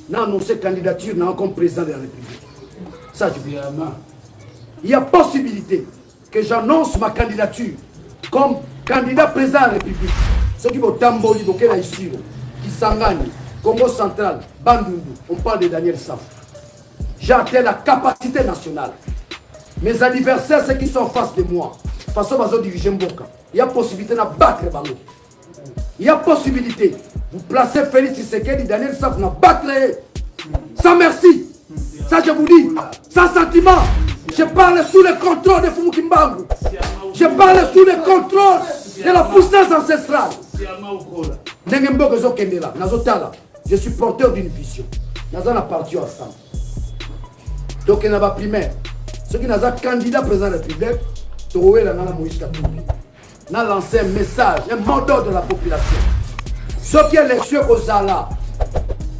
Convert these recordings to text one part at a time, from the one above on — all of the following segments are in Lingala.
n'a annoncé candidature comme président de la République. Ça, je dis. Il y a possibilité que j'annonce ma candidature comme candidat président de la République. Ceux qui vont Tamboli, Kisangani, Congo central, Bandundu, on parle de Daniel Saf. J'ai atteint la capacité nationale. Mes adversaires, ceux qui sont en face de moi, façon de diriger Mboka, il y a possibilité de battre Bango. Il y a possibilité. Vous placez Félix Tshisekedi, Daniel Saf, n'a battre. Sans merci. Ça, je vous dis. Sans sentiment. Je parle sous le contrôle de Fumu Kimbangu. Je parle sous le contrôle de la puissance ancestrale. Je suis porteur d'une vision. Nous avons parti ensemble. Donc, il y a un primaire. Ceux qui sont candidats président de la République, Toroué la Nana Moïse Katumbi. Nous avons lancé un message, un mot d'ordre de la population. Ceux qui sont élections aux Zala,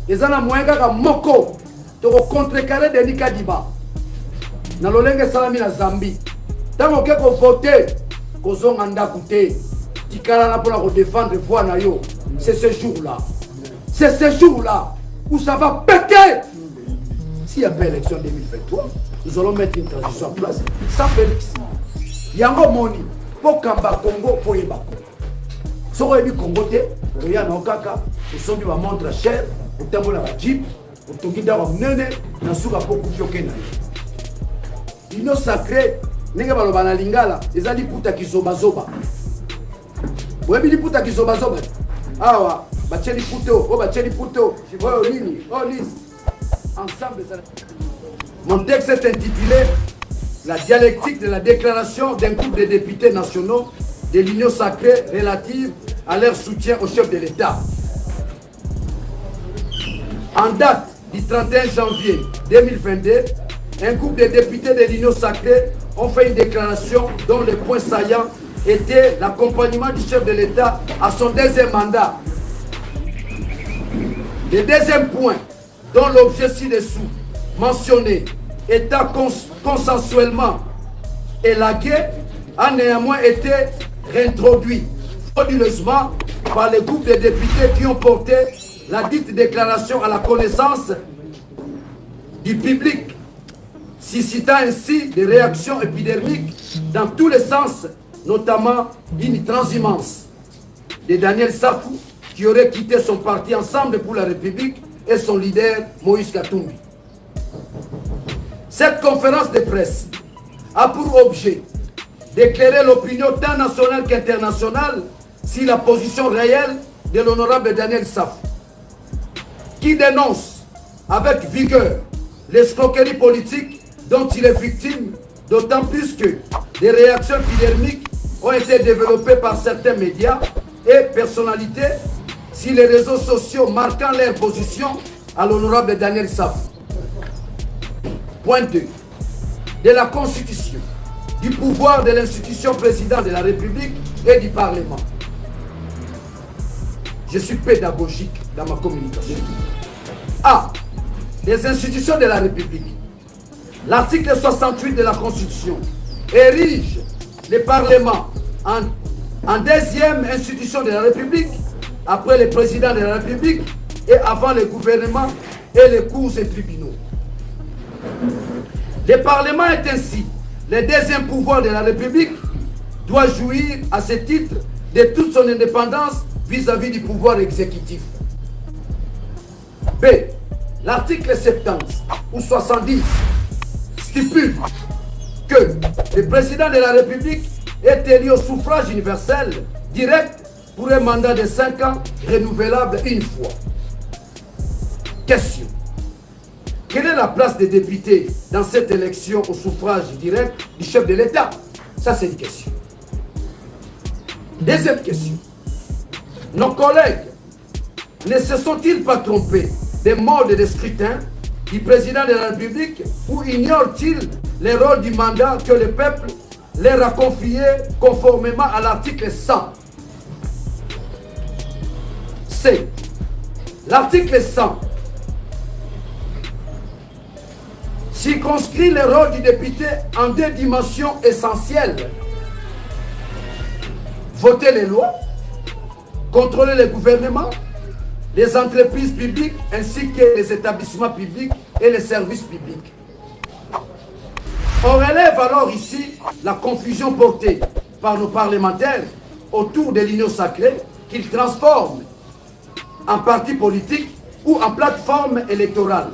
ils ont moyen de Moko, de contrecarrer des Nikadiba. Dans le Lenge Salami na Zambie. Tant que vous votez, vous avez un côté, pour défendre les voix, c'est ce jour-là. C'est ce jour-là où ça va péter. S'il y a pas élection 2023, nous allons mettre une transition en place. Sans Félix. Yango Moni, pour Kamba Congo, pour Yébako. Si vous avez Congo, vous avez un Okaka, vous avez une montre chère, vous avez un jeep, vous avez un nene, vous avez un l'union sacrée, nenge balobana lingala, ezali puta kizobazoba. Webi li puta kizobazoba. Awa, bacheli puto, oh bacheli puto, oh nini, oh nis. Ensemble ça. Mon texte est intitulé La dialectique de la déclaration d'un groupe de députés nationaux de l'union sacrée relative à leur soutien au chef de l'État. En date du 31 janvier 2022, un groupe de députés de l'Union sacrée ont fait une déclaration dont le point saillant était l'accompagnement du chef de l'État à son deuxième mandat. Le deuxième point, dont l'objet ci-dessous mentionné étant consensuellement élagué, a néanmoins été réintroduit frauduleusement par les groupes de députés qui ont porté la dite déclaration à la connaissance du public, suscitant ainsi des réactions épidermiques dans tous les sens, notamment une transhumance de Daniel Safou, qui aurait quitté son parti Ensemble pour la République et son leader Moïse Katumbi. Cette conférence de presse a pour objet d'éclairer l'opinion tant nationale qu'internationale sur la position réelle de l'honorable Daniel Safou, qui dénonce avec vigueur l'escroquerie politique dont il est victime, d'autant plus que des réactions épidermiques ont été développées par certains médias et personnalités sur les réseaux sociaux marquant leur position à l'honorable Daniel Safou. Point 2. De la Constitution, du pouvoir de l'institution président de la République et du Parlement. Je suis pédagogique dans ma communication. A. Les institutions de la République. L'article 68 de la Constitution érige le Parlement en deuxième institution de la République, après le président de la République et avant le gouvernement et les cours et tribunaux. Le Parlement est ainsi le deuxième pouvoir de la République, doit jouir à ce titre de toute son indépendance vis-à-vis du pouvoir exécutif. B. L'article 70 ou 70 stipule que le président de la République est élu au suffrage universel direct pour un mandat de 5 ans renouvelable une fois. Question. Quelle est la place des députés dans cette élection au suffrage direct du chef de l'État? Ça, c'est une question. Deuxième question. Nos collègues ne se sont-ils pas trompés des modes de scrutin du président de la République ou ignorent-ils le rôle du mandat que le peuple leur a confié conformément à l'article 100? C. L'article 100 circonscrit le rôle du député en deux dimensions essentielles. Voter les lois, contrôler le gouvernement, les entreprises publiques ainsi que les établissements publics et les services publics. On relève alors ici la confusion portée par nos parlementaires autour de l'union sacrée qu'ils transforment en parti politique ou en plateforme électorale.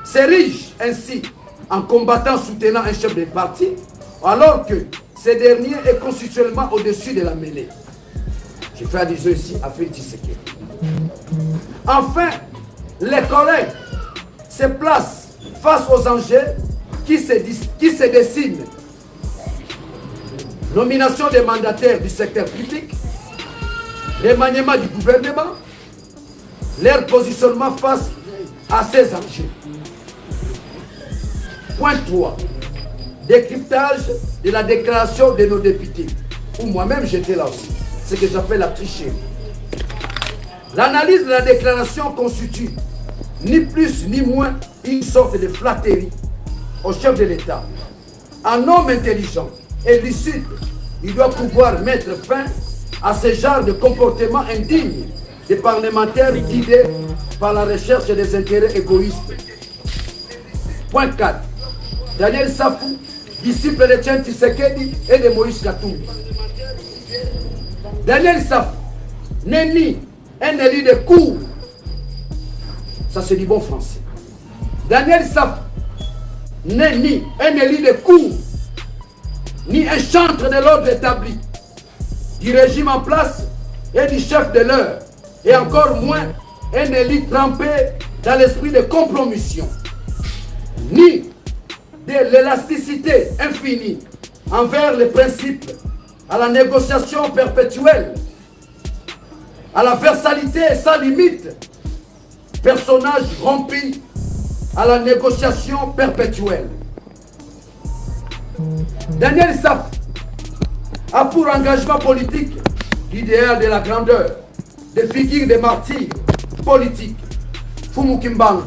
S'érigent ainsi en combattant soutenant un chef de parti alors que ce dernier est constitutionnellement au-dessus de la mêlée. Je fais allusion ici à Félix Tshisekedi. Enfin, les collègues se placent face aux enjeux qui se dessinent. Nomination des mandataires du secteur public, remaniement du gouvernement, leur positionnement face à ces enjeux. Point 3. Décryptage de la déclaration de nos députés, où moi-même j'étais là aussi. Ce que j'appelle la tricherie. L'analyse de la déclaration constitue ni plus ni moins une sorte de flatterie au chef de l'État. Un homme intelligent et lucide, il doit pouvoir mettre fin à ce genre de comportement indigne des parlementaires guidés par la recherche des intérêts égoïstes. Point 4. Daniel Safou, disciple de Etienne Tshisekedi et de Moïse Katumbi. Daniel Safou n'est ni un élu de cour, ça c'est du bon français. Daniel Safou n'est ni un élu de cour, ni un chantre de l'ordre établi, du régime en place et du chef de l'heure, et encore moins un élu trempé dans l'esprit de compromission, ni de l'élasticité infinie envers les principes, à la négociation perpétuelle, à la versalité sans limite, personnage rompu à la négociation perpétuelle. Daniel Safou a pour engagement politique l'idéal de la grandeur, des figures de martyrs politiques, Fumu Kimbangu,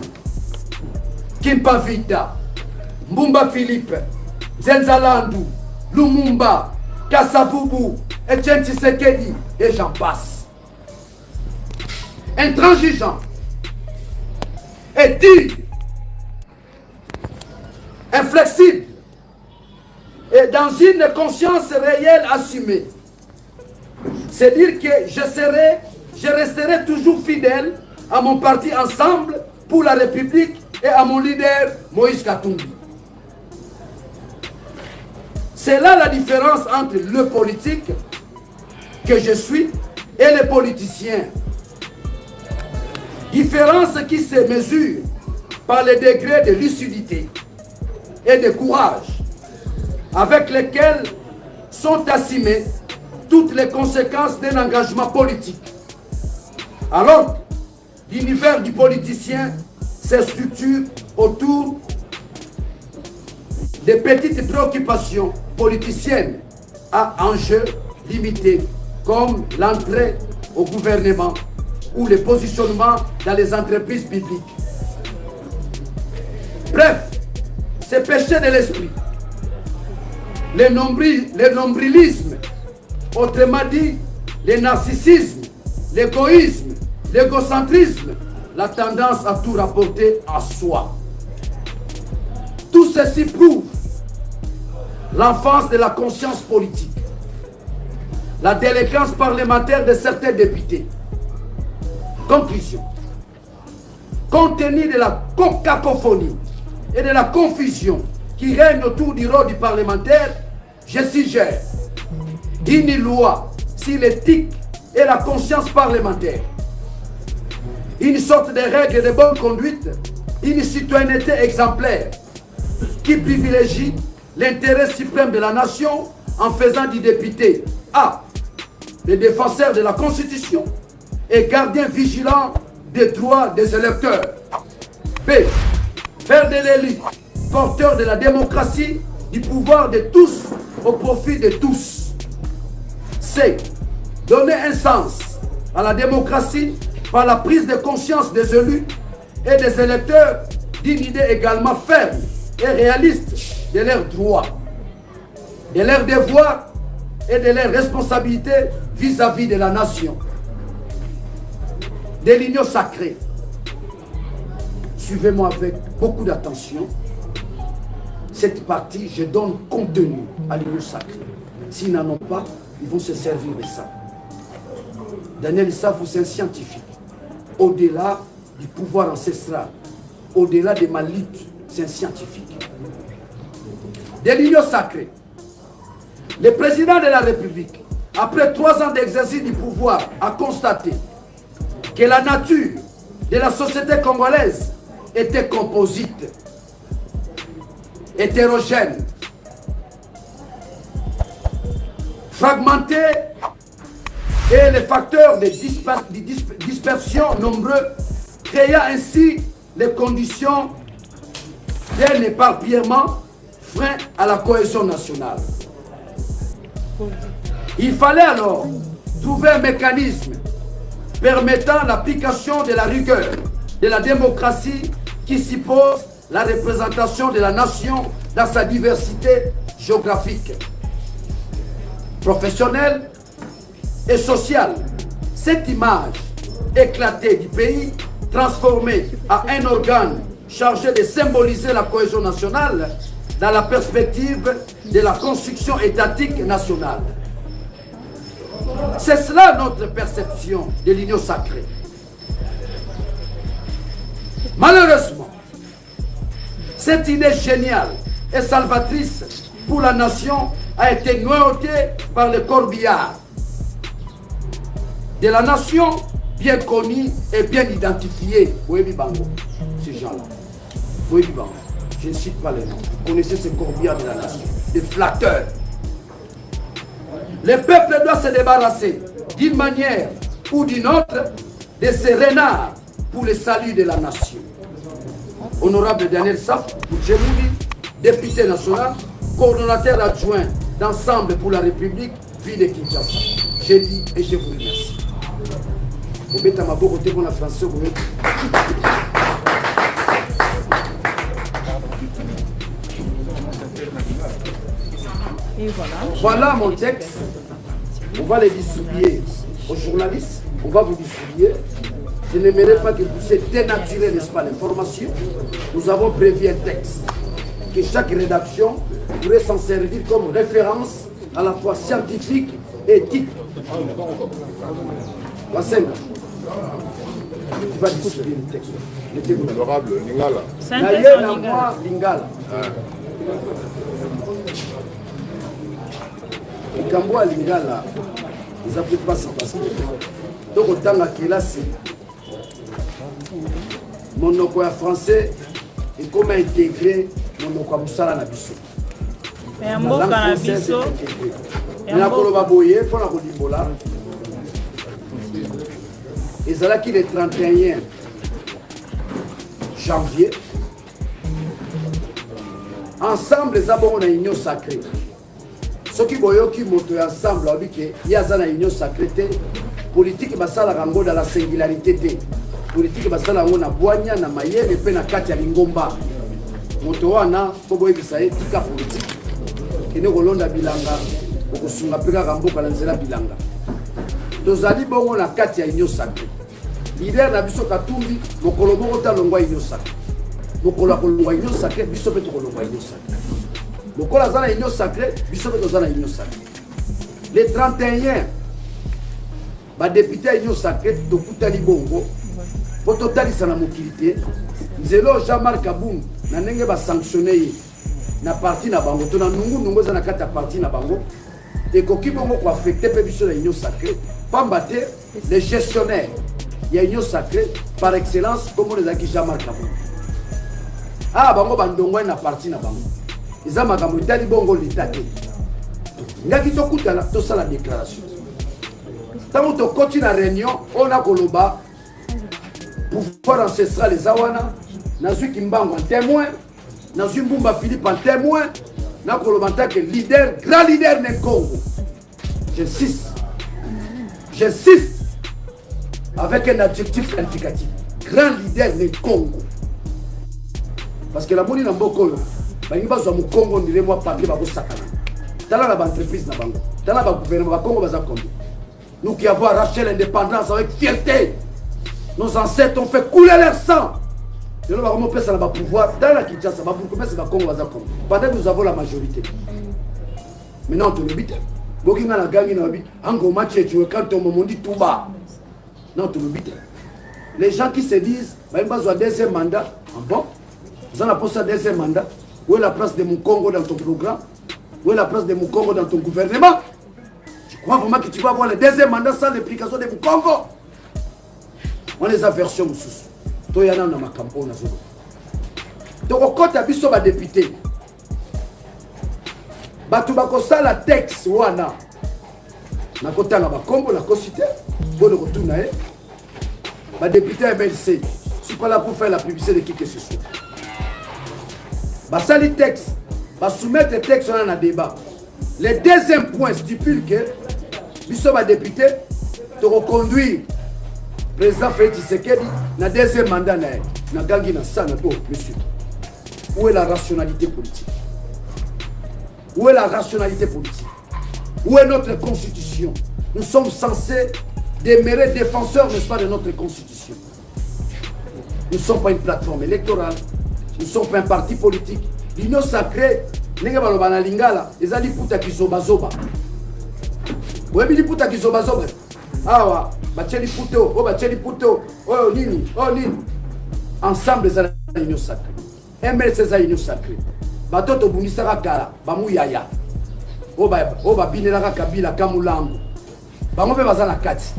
Kimpa Vita, Mbumba Philippe, Zenzalandu, Lumumba, Kassaboubou, Etienne Tshisekedi, et j'en passe. Intransigeant, et digne, inflexible, et dans une conscience réelle assumée. C'est dire que je resterai toujours fidèle à mon parti Ensemble pour la République et à mon leader Moïse Katumbi. C'est là la différence entre le politique que je suis et les politiciens. Différence qui se mesure par le degré de lucidité et de courage avec lesquels sont assumées toutes les conséquences d'un engagement politique. Alors, l'univers du politicien se structure autour des petites préoccupations politiciennes à enjeux limités, comme l'entrée au gouvernement ou le positionnement dans les entreprises publiques. Bref, c'est péché de l'esprit. Le nombrilisme, autrement dit, le narcissisme, l'égoïsme, l'égocentrisme, la tendance à tout rapporter à soi. Tout ceci prouve l'enfance de la conscience politique, la délinquance parlementaire de certains députés. Conclusion. Compte tenu de la cacophonie et de la confusion qui règne autour du rôle du parlementaire, je suggère une loi sur l'éthique et la conscience parlementaire, une sorte de règle de bonne conduite, une citoyenneté exemplaire qui privilégie l'intérêt suprême de la nation en faisant du député A, le défenseur de la Constitution et gardien vigilant des droits des électeurs. B, faire de l'élu porteur de la démocratie, du pouvoir de tous au profit de tous. C, donner un sens à la démocratie par la prise de conscience des élus et des électeurs d'une idée également ferme et réaliste de leurs droits, de leurs devoirs et de leurs responsabilités vis-à-vis de la nation. de l'union sacrée. Suivez-moi avec beaucoup d'attention. Cette partie, je donne contenu à l'union sacrée. S'ils n'en ont pas, ils vont se servir de ça. Daniel Issa, c'est un scientifique. Au-delà du pouvoir ancestral, au-delà de ma lutte, c'est un scientifique. De l'union sacrée, le président de la République, après 3 ans d'exercice du pouvoir, a constaté que la nature de la société congolaise était composite, hétérogène, fragmentée, et les facteurs de dispersion nombreux, créant ainsi les conditions d'un éparpillement frein à la cohésion nationale. Il fallait alors trouver un mécanisme permettant l'application de la rigueur de la démocratie qui suppose la représentation de la nation dans sa diversité géographique, professionnelle et sociale. Cette image éclatée du pays, transformée en un organe chargé de symboliser la cohésion nationale dans la perspective de la construction étatique nationale. C'est cela notre perception de l'union sacrée. Malheureusement, cette idée géniale et salvatrice pour la nation a été noyautée par le corbillard de la nation bien connue et bien identifiée. Oui, Bango, ces gens-là. Oui, Bango. Je ne cite pas les noms. Vous connaissez ce corbillard de la nation, des flatteurs. Le peuple doit se débarrasser d'une manière ou d'une autre de ces renards pour le salut de la nation. Honorable Daniel Saf Boudjemouli, député national, coordonnateur adjoint d'Ensemble pour la République, ville de Kinshasa. J'ai dit et je vous remercie. Vous mettez à ma côté pour la France. Et voilà. Voilà mon texte. On va les distribuer aux journalistes. On va vous distribuer. Je n'aimerais pas que vous puissiez dénaturer, n'est-ce pas, l'information. Nous avons prévu un texte que chaque rédaction pourrait s'en servir comme référence à la fois scientifique et éthique. Wassenga, tu vas distribuer le texte. Honorable Lingala. C'est un texte en Lingala. Lingala. Et quand moi, Lingala, ils n'appliquent pas ça parce que donc autant la classe, mon nom français et comment intégrer mon nom Moussala Nabiso. Et un mot Nabiso. Et la Koloba Boye, pour la Kodibola. Et c'est là qu'il est 31 janvier. Ensemble, les abonnés ont une union sacrée. Ceux qui voient qui montent ensemble, il y a une union sacrée. Politique basala rango dans la singularité. Politique basala rango na boanya na mayele pe na kati ya lingomba. Moto wana ko boye bisaye tika politique. Kene kolonda bilanga okusunga peka ramboka na nzela bilanga. Tozali bongo na kati ya union sacrée. Leader na biso Katumbi mokolo moko ta longwa union sacrée. Mokolo kolongwa union sacrée biso pe to kolongwa union sacrée. Mokolo zana union sacrée biso pe to zana union sacrée. Les 31 ba député à union sacrée de Koutali Bongo pour totaliser la mobilité. Nzelo Jean-Marc Aboum na nenge ba sanctionné na parti na bango to na nungu za na kata parti na bango et koki bongo ko affecter pe biso la union sacrée pambate les gestionnaires il y a union sacrée par excellence comme les aki Jean-Marc Aboum ah bango bandongo na parti na bango ils makambo itali bongo l'état ngaki to kutala to sala déclaration. Tant que tu continues la réunion, on a Koloba, pouvoir ancestral les Awana, Nazu Kimbango en témoin, Nazu Mbumba Philippe en témoin, na Koloba en tant que leader, grand leader du Congo. J'insiste, avec un adjectif qualificatif, grand leader du Congo. Parce que la bonne Nambokolo, il va au Congo, on dirait moi papier, va au Sakana. Dans la entreprise, dans le gouvernement, Congo va à Congo. Nous qui avons arraché l'indépendance avec fierté. Nos ancêtres ont fait couler leur sang. Et nous avons fait ça dans le pouvoir. Dans la Kinshasa, pendant que nous avons la majorité. Maintenant, on te le bite. Bokinga la gangi na bi. Ango match tu veux quand on me dit tout bas. Non, tu le bite. Les gens qui se disent, bah, ils ont un deuxième mandat. Ah bon? Ils ont posé un deuxième mandat. Où est la place de mon Congo dans ton programme? Où est la place de mon Congo dans ton gouvernement? Tu crois vraiment que tu vas avoir le deuxième mandat sans l'implication de mon Congo? On les a versions sous. Toi, il y en a dans ma campagne. Donc, quand tu as vu ça, député, tu as la texte. Wana. Na kota na bakombo na cité pour le retour na ba député MLC, je suis pas là pour faire la publicité de qui que ce soit. Ba sali texte, ba soumettre texte dans un débat. Le deuxième point stipule que biso ba député te reconduire président Félix Tshisekedi na deuxième mandat na gangi na sana to monsieur. Où est la rationalité politique? Où est la rationalité politique? Où est notre constitution? Nous sommes censés demeurer défenseurs, n'est-ce pas, de notre constitution. Nous ne sommes pas une plateforme électorale. Nous ne sommes pas un parti politique. L'union sacrée, les balobana lingala, les ali puta kizobazoba. Ouais, bili puta kizobazoba. Ah wa, bacheli puto, oh bacheli puto, oh nini, oh nini. Ensemble les l'union sacrée. MLC c'est l'union sacrée. Batoto bunisaka kala, bamu yaya. Oba binelaka Kabila Kamulango. Bango pe baza na kati.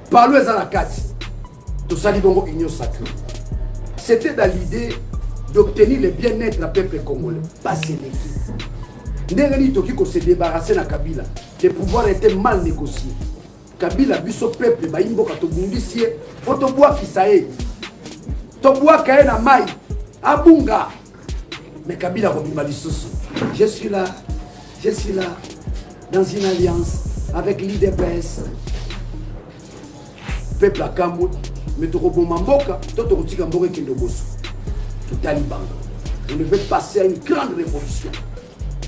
Parlo eza na kati. Tout ça libongo union sacrée. C'était dans l'idée d'obtenir le bien-être du peuple congolais. Pas sénégalais. Ndengeni toki ko se débarrasser na Kabila. Le pouvoir était mal négocié. Kabila biso peuple ba imboka to bundisi foto bois kisae. To bois kae na mai. Abunga. Mais Kabila Robima Lissoso. Je suis là, dans une alliance avec l'IDPS. Peuple à Kambo, mais tu robons Mamboka, tu te Mamboka qui est tout Taliban. On devait passer à une grande révolution.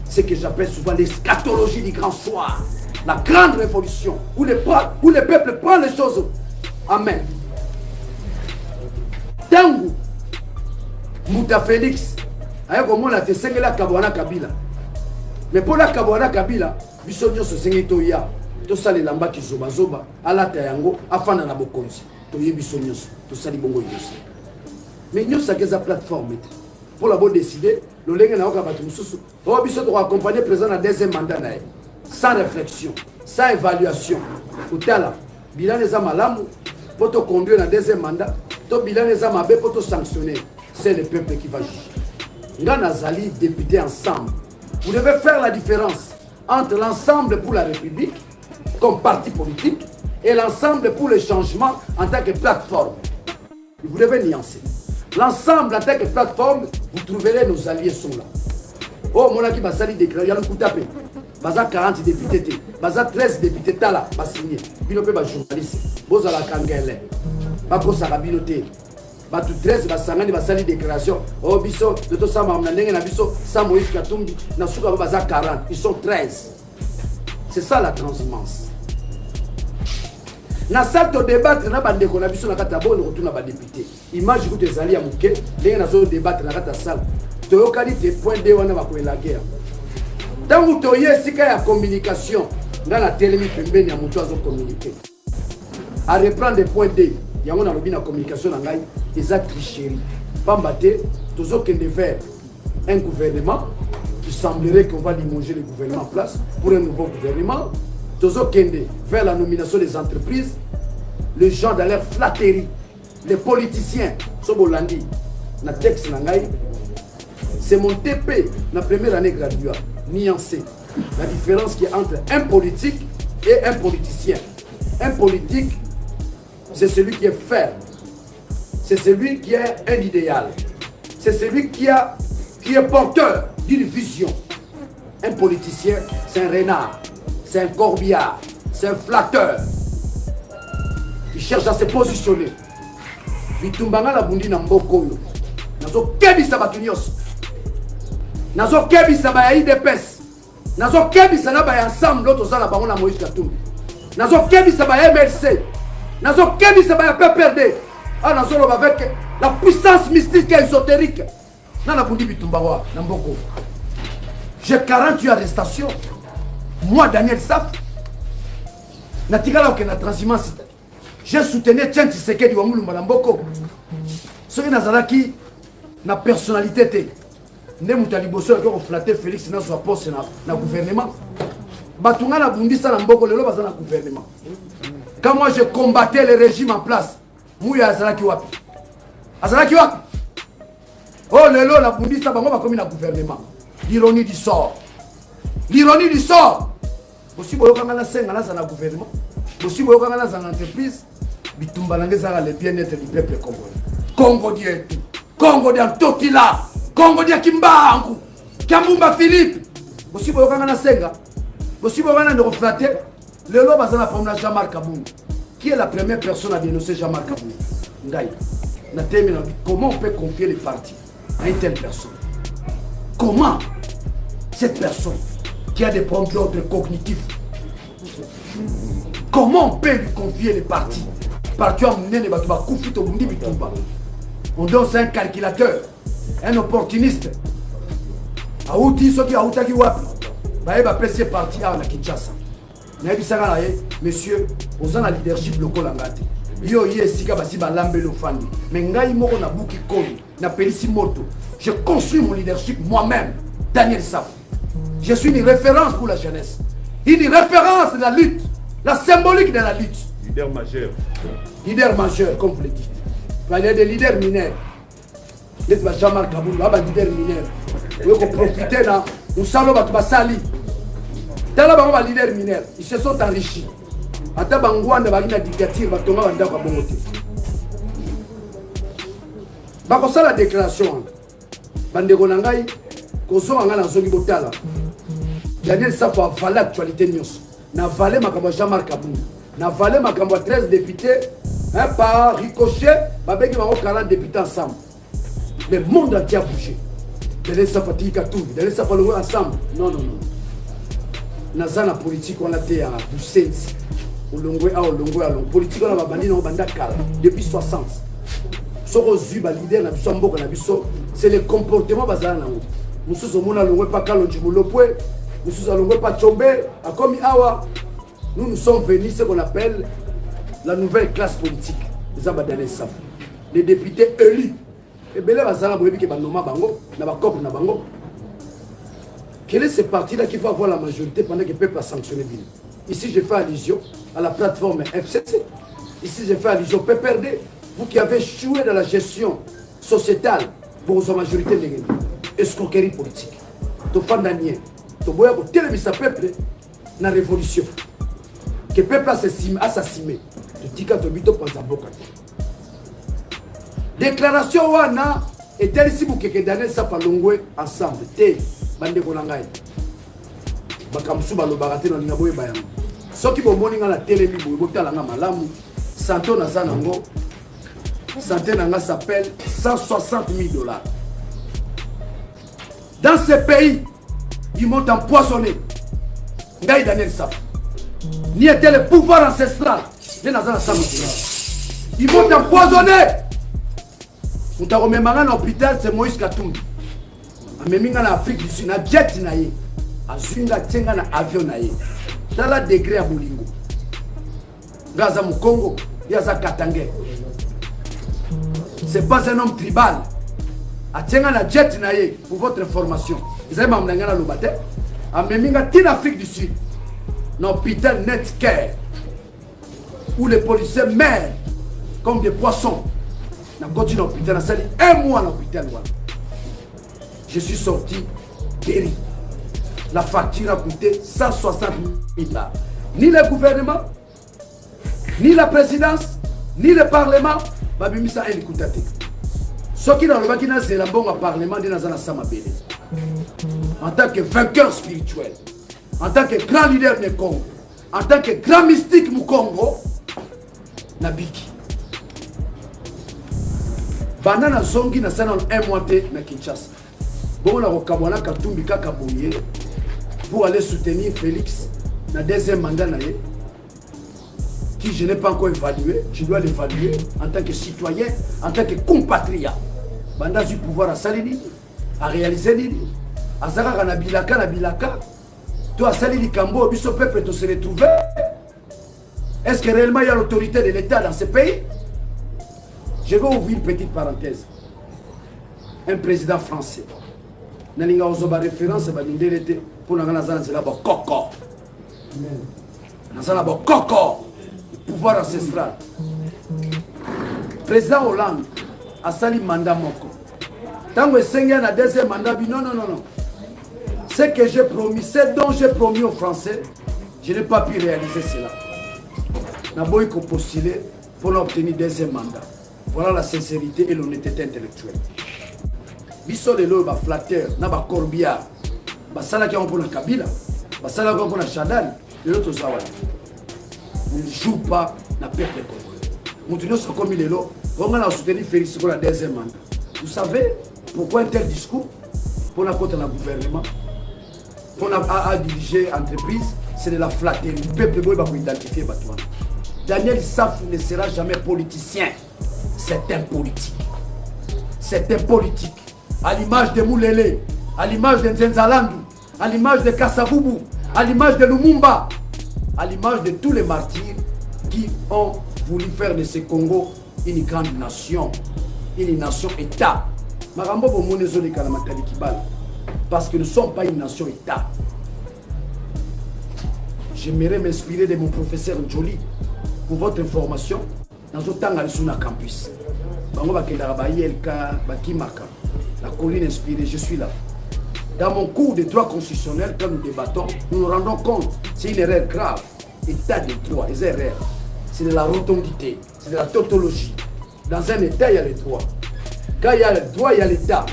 Ce que j'appelle souvent l'eschatologie du grand soir. La grande révolution, où le peuple prend les choses. Amen. Tangu, Mouta Félix, ayo komona te sengela kabwana Kabila. Mais pour la kabwana Kabila, biso nyoso sengi to ya. To sali lamba ki zoba zoba, alata yango afana na bokonzi. To ye biso nyoso, to sali bongo nyoso. Mais nyoso keza plateforme. Pour la bonne décider, le lenge na oka batu mususu. Oh biso to accompagner président na deuxième mandat na. Sans réflexion, sans évaluation. Utala, bilan eza malamu, pour te conduire na deuxième mandat, to bilan eza mabe pour te sanctionner. C'est le peuple qui va juger. Nazali, députés ensemble. Vous devez faire la différence entre l'ensemble pour la République, comme parti politique, et l'ensemble pour le changement en tant que plateforme. Vous devez nuancer. L'ensemble en tant que plateforme, vous trouverez nos alliés sont là. Oh, mon aki basali déclaré, il y a le coup tapé. Baza 40 députés, baza 13 députés, tala, pas signé. Binope ba journaliste, boza la kangele, bako sarabinote. Batu 13 basangani basali déclaration. Oh biso de to sama na ndenge na biso sa Moïse Katumbi na suka baza 40, ils sont 13. C'est ça la transhumance. Na salle de débattre na bande ko na biso na kata bon retourna ba député. Image ku te zali ya muke, ndenge na zo débattre na kata salle. To yokali te point de wana ba ko la guerre. Tangu to ye sika ya communication, ngana telemi pembeni ya mutu azo communiquer. À reprendre des points D. Il y a une communication en ligne, des actes tricheries. Pambaté, tous autres qui faire un gouvernement qui semblerait qu'on va limoger le gouvernement en place pour un nouveau gouvernement. Tous autres qui faire la nomination des entreprises, les gens dans leur flatterie, les politiciens, Sobolandi, na texte nangai, c'est mon TP, la première année graduée, nuancé. La différence qui est entre un politique et un politicien. Un politique, c'est celui qui est ferme. C'est celui qui a un idéal. C'est celui qui est porteur d'une vision. Un politicien, c'est un renard, c'est un corbillard, c'est un flatteur. Il cherche à se positionner. Bitumbanga la bundi na mbokoyo. Nazo kebisa batunyos. Nazo kebisa ba IDPS. Nazo kebisa na ba ensemble l'autre za la bango na Moïse Katumbi. Nazo kebisa ba MLC. Nazo Kemi ça va pas perdre. Ah nazo avec la puissance mystique et ésotérique. Nana Bundi Bitumbawa, Namboko. J'ai 48 arrestations. Moi, Daniel Saf, Natigala Okena transhumance. J'ai soutenu Tien Tshisekedi Wamulu Mboko. Ce qui n'a qui na personnalité. Ne Moutaliboso qui a flatté Félix dans son poste na gouvernement. Batunga na Bundi ça Mboko le loba na gouvernement. Quand moi je combattais le régime en place, Mouya Azalaki Wapi. Azalaki Wapi. Oh lelo la Bundi ça bango ba comme na gouvernement. L'ironie du sort. L'ironie du sort. Aussi boyo kanga na senga na sana gouvernement. Aussi boyo kanga na sana entreprise. Bitumba nangeza le bien-être du peuple congolais. Congo die tout. Congo de Tokila. Congo de Kimbangu. Kambumba Philippe. Aussi boyo kanga na senga. Aussi boyo kanga na reflater. Lelo bazana pomna Jean-Marc Kabou. Qui est la première personne à dénoncer Jean-Marc Kabou? Ngai. Na termine. Comment on peut confier les partis à une telle personne? Comment cette personne qui a des problèmes d'ordre cognitif, comment on peut lui confier les partis? On donne un calculateur, un opportuniste. Aouti, ceux qui ont été appelés parti à la Kinshasa. Monsieur, vous avez un leadership local. Yo sika basi balambe lo fandi. Mais ngai moko na buki koni, na pelisi moto. Je construis mon leadership moi-même, Daniel Saf. Je suis une référence pour la jeunesse. Une référence de la lutte, la symbolique de la lutte. Leader majeur. Leader majeur, comme vous le dites. Il y a des leaders mineurs. Les Jean-Marc Kabou, il y a des leaders mineurs. Vous pouvez profiter là, nous savons que tu sali. Dans la leader mineur, ils se sont enrichis. Ata bangwanda balina dictature batonga banda kwa bongote. Bakosa la déclaration. Bandeko na ngai kozo nga na zongi botala. Daniel Saf a valé l'actualité nyos. Na valé makambo Jean-Marc Kabou. Na valé makambo 13 députés par ricochet, babeki bango 40 députés ensemble. Le monde entier a bougé. Daniel Saf a tika tout, Daniel Saf a le ensemble. Non. Nazana politique on a été à Busensi. Olongwe a olongwe a long politique on a bandi na banda kala depuis 60. Soko zuba leader na biso mboka na biso, c'est le comportement bazala nango. Mususu mona longwe pa kalonji mulopwe, mususu longwe pa chombe, a comme awa. Nous sommes venus ce qu'on appelle la nouvelle classe politique. Les Daniel Saf. Les députés élus. Et bien là bazala boyebi ke banoma bango na ba cop na bango. Quel est ce parti-là qui va avoir la majorité pendant que le peuple a sanctionné bien? Ici, je fais allusion à la plateforme FCC. Ici, je fais allusion au PPRD. Vous qui avez joué dans la gestion sociétale pour sa majorité de escroquerie politique. Tu fais d'année. Tu vois que tel peuple dans la révolution. Que le peuple a assassiné. Tu dis que tu as un bloc. Déclaration Wana est-elle ici pour que Daniel Saf Longwe ensemble? Bande konangai bakamsu balobakate na lingaboye bayango soki bomoni nga na télé boye botala nga malamu santo na zanango santé nanga s'appelle 160 000 $. Dans ce pays ils m'ont empoisonné ngai Daniel Saf ni était le pouvoir ancestral de nazana samu ils m'ont empoisonné mutaromemanga na hôpital c'est Moïse Katumbi. Ameminga na Afrique du Sud na jet na ye azinga tsenga na avion na ye tala degré ya bolingo ngaza mu Congo yaza Katangé. C'est pas un homme tribal atsenga na jet na ye pour votre information. Ils avaient mamnanga na lobate ameminga tin Afrique du Sud na hôpital Netcare où les policiers meurent comme des poissons na continue hôpital na sali un mois na hôpital wana. Je suis sorti guéri. La facture a coûté 160 000 $. Ni le gouvernement, ni la présidence, ni le parlement, babimisa un écoutate. Ce qui dans le Bakina, c'est la bonne parlement de Nazana Samabele. En tant que vainqueur spirituel, en tant que grand leader du Congo, en tant que grand mystique du Congo, Nabiki. Banana Zongi na sana un mois na Kinshasa. Bon, on a Kabwana Katumbi Kakabouye pour aller soutenir Félix dans le deuxième mandat. qui je n'ai pas encore évalué, je dois l'évaluer en tant que citoyen, en tant que compatriote. Banda du pouvoir à Salini, à réaliser Nini, à Zara na bilaka, toi à Salini Kambo, biso peuple to se retrouver. Est-ce que réellement il y a l'autorité de l'État dans ce pays? Je vais ouvrir une petite parenthèse. Un président français. Nalinga ozoba référence ba nindelete pour nangana zana zela ba koko. Nazana ba koko. Pouvoir ancestral. Président Hollande a sali mandat moko. Tango esenga na deuxième mandat bi non. Ce que j'ai promis, ce dont j'ai promis aux Français, je n'ai pas pu réaliser cela. Naboy ko postuler pour obtenir deuxième mandat. Voilà la sincérité et l'honnêteté intellectuelle. Biso de l'eau, flatteur, na ba corbillard, basala qui ont pour la Kabila, basala qui ont pour la Chadal, de l'autre Zawadi. On ne joue pas na peuple congolais. Nous sommes comme il est là, on a soutenu Félix pour la deuxième mandat. Vous savez pourquoi un tel discours? Pour la côte de la gouvernement, pour la diriger entreprise, c'est de la flatterie. Le peuple va identifier Batouan. Daniel Saf ne sera jamais politicien. C'est un politique. C'est un politique. À l'image de Moulele, à l'image de Nzenzalandu, à l'image de Kassaboubou, à l'image de Lumumba, à l'image de tous les martyrs qui ont voulu faire de ce Congo une grande nation, une nation-État. Parce que nous ne sommes pas une nation-État. J'aimerais m'inspirer de mon professeur Njoli pour votre information. Dans le temps, sur le campus. La colline inspirée, je suis là. Dans mon cours de droit constitutionnel, quand nous débattons, nous nous rendons compte, c'est une erreur grave. État de droit, les erreurs. C'est de la rotondité, c'est de la tautologie. Dans un État, il y a les droits. Quand il y a le droit, il y a l'État.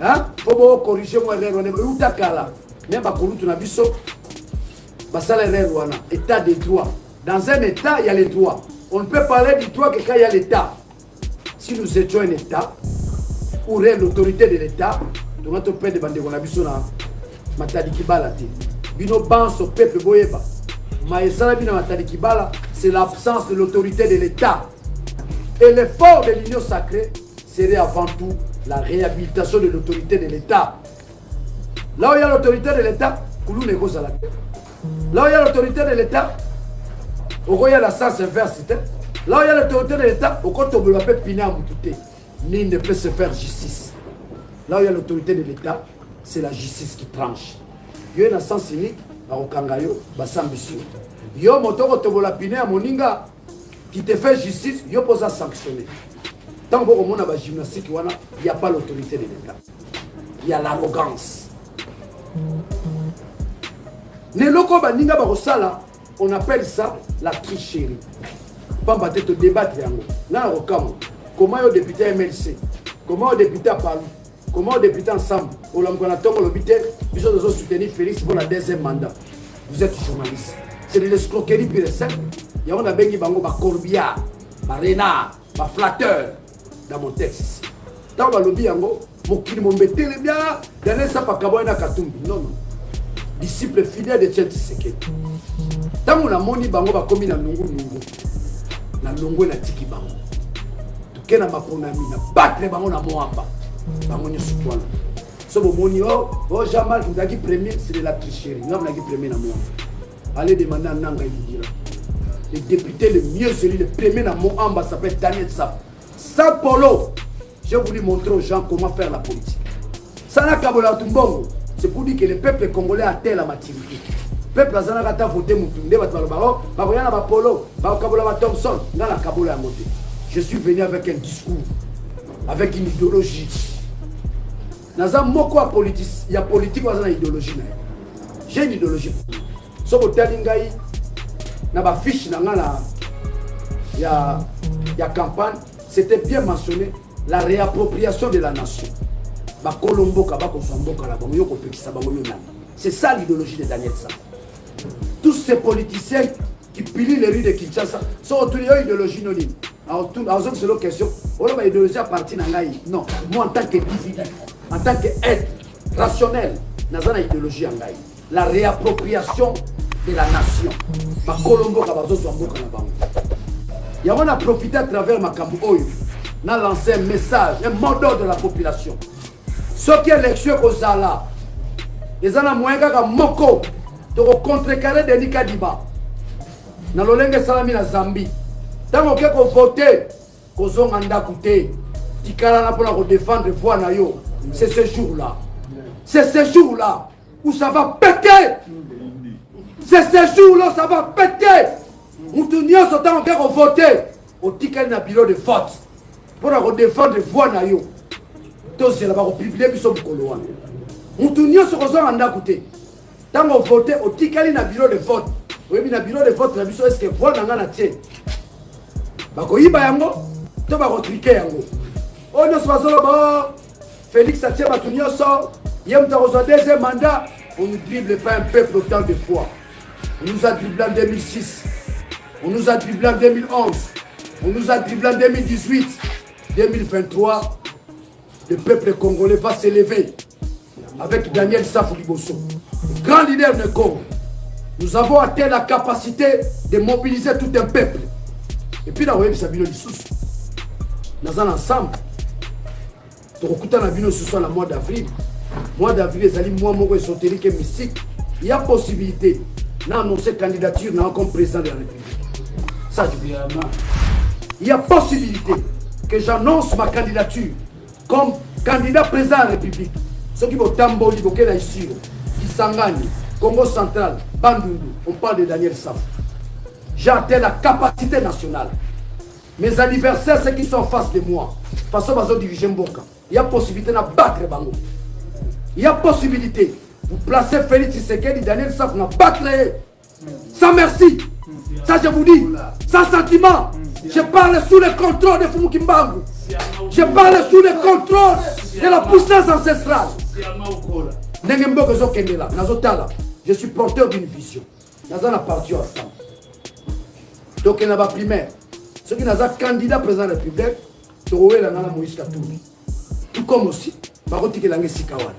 Hein? Il faut corriger mon erreur. Où t'as qu'à là? Même à Kouloutou Nabiso, ça l'erreur, État de droit. Dans un État, il y a les droits. On ne peut parler du droit que quand il y a l'État. Si nous étions un État, où est l'autorité de l'État, nous avons fait des bandes de Nabiso, Matadi Kibala. Bino pense au peuple Boyeba. Maïsala Bina Matadi Kibala, c'est l'absence de l'autorité de l'État. Et l'effort de l'union sacrée serait avant tout la réhabilitation de l'autorité de l'État. Là où il y a l'autorité de l'État, Koulou négocie à la tête. Là où il y a l'autorité de l'État, il y a la sens inverse. Là où il y a l'autorité de l'État, au côté de l'État, nul ne peut se faire justice. Là où il y a l'autorité de l'État, c'est la justice qui tranche. Il y a un sens unique, à Okangayo, Bassambisio. Il y a un moteur de à Moninga qui te fait justice, il y a pas à sanctionner. Tant que vous avez gymnastique, il n'y a pas l'autorité de l'État. Il y a l'arrogance. On appelle ça la tricherie. Pas te débattre. Comment le député MLC, comment le député à Paris, comment le député ensemble, au Langonatongo, le député, ils ont soutenu Félix pour la deuxième mandat. Vous êtes journaliste. C'est de l'escroquerie pure et simple. Il y a un bengi bango, ma corbillard, ma renard, ma flatteur dans mon texte ici. Dans le lobby, mon kili mon bête, bien, dernier ça pas kaboina katumbi. Non. Disciple fidèle de Tchèque Tshisekedi. Dans mon amoni bango, va commis na nungu. Na nungu na tiki bango. Kena maponami na battre bango na moamba bango nyo sutwana so bomoni Jamal ndaki premier c'est de la tricherie ngam ndaki premier na moamba allez demander à Nanga Yidira le député le mieux celui le premier na moamba s'appelle Daniel Saf sans polo. Je voulu montrer aux gens comment faire la politique. Sana kabola tumbongo, c'est pour dire que le peuple congolais a atteint la maturité. Le peuple azana kata voter mutunde batalo baro ba voyana ba polo ba kabola ba Thompson ngala kabola ya moté. Je suis venu avec un discours, avec une idéologie. Dans un mot quoi politique, il y a politique, il y a une idéologie. J'ai une idéologie. Si vous avez une fiche, il y a campagne, c'était bien mentionné, la réappropriation de la nation. C'est ça l'idéologie de Daniel Saf. Tous ces politiciens qui pilient les rues de Kinshasa sont autour de l'idéologie anonyme. Alors, c'est la question. On a idéologie à partir de non, moi en tant qu'individu, en tant qu'être rationnel, nous avons une idéologie en Gaï. La réappropriation de la nation. Ma Colombo Kabazo Swamboka na bango. Et on a profité à travers ma Oyo. On a lancé un message, un mot d'ordre de la population. Ceux qui élection aux Zala, ils ont moins qu'à Moko, de contrecarrer Denis Kadiba. Dans l'Olenge Salami na Zambie. Tant que vous votez, vous ont andakouté. Tikala pour défendre voix na yo. C'est ce jour-là. C'est ce jour-là où ça va péter. C'est ce jour-là où ça va péter. Nous tournions ce temps que vous votez. Au Tikala na bureau de vote. Pour défendre voix na yo. Tous c'est là-bas au public qui sont colois. Nous tournions ce qu'on a andakouté. Tant que vous votez, au Tikala na bureau de vote. Oui, mais na bureau de vote, est-ce que voix na na tienne? Bakoyiba yango, to bakotrike yango. On ne soit pas Félix Satia Batunio sort, Yem Tarosa deuxième mandat, on ne dribble pas un peuple autant de fois. On nous a dribblé en 2006, on nous a dribblé en 2011, on nous a dribblé en 2018, 2023, le peuple congolais va s'élever avec Daniel Safou Liboso, grand leader de Congo. Nous avons atteint la capacité de mobiliser tout un peuple. Et puis, là, vous voyez, ça vient du sous. Nous sommes ensemble. Nous sommes le mois d'avril. Mois d'avril, c'est un mois ésotérique et mystique. Il y a possibilité d'annoncer candidature comme président de la République. Ça, je dis. Il y a possibilité que j'annonce ma candidature comme candidat président de la République. Ceux qui vont Tamboli, Bokela Isiro, Kisangani, Congo central, Bandundu, on parle de Daniel Saf. J'ai atteint la capacité nationale. Mes anniversaires, ceux qui sont en face de moi, façon de diriger Mboka, il y a possibilité de battre Bango. Il y a possibilité. Vous placez Félix Tshisekedi, Daniel Saf, de battre. Sans merci. Ça, je vous dis. Sans sentiment. Je parle sous le contrôle de Fumu Kimbangu. Je parle sous le contrôle de la puissance ancestrale. Je suis porteur d'une vision. Nous avons parti ensemble. Donc, il n'y a pas primaire. Ceux qui n'ont pas candidat président de la République, Toroé la nana Moïse Katumbi. Tout comme aussi, Baroti Kelange Sikawana.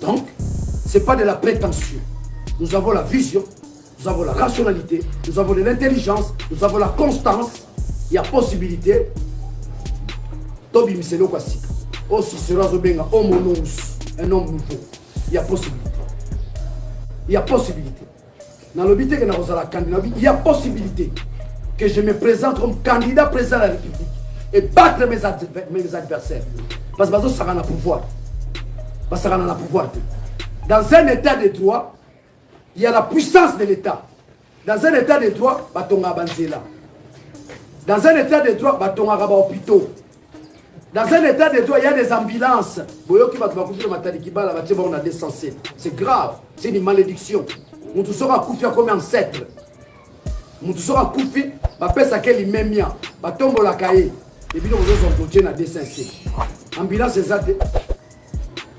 Donc, ce n'est pas de la prétention. Nous avons la vision, nous avons la rationalité, nous avons de l'intelligence, nous avons la constance. Il y a possibilité. Tobi Miselo Kwasika. Aussi sera Zobenga, homme un homme nouveau. Il y a possibilité. Il y a possibilité. Dans le but que nous avons la candidat, il y a possibilité que je me présente comme candidat président de la République et battre mes adversaires. Parce que ça a un pouvoir. Parce que ça a un pouvoir. Dans un état de droit, il y a la puissance de l'État. Dans un état de droit, Batonga Banzela. Dans un état de droit, Batonga Raba Hôpitaux. Dans un état de droit, il y a des ambulances. C'est grave. C'est une malédiction. Nous tous sommes couffés comme ancêtres. Nous tous sommes couffés. Parce que les mêmes tombe la cahier. Et puis nous sommes bloqués dans des sensés. Ambulance c'est ça.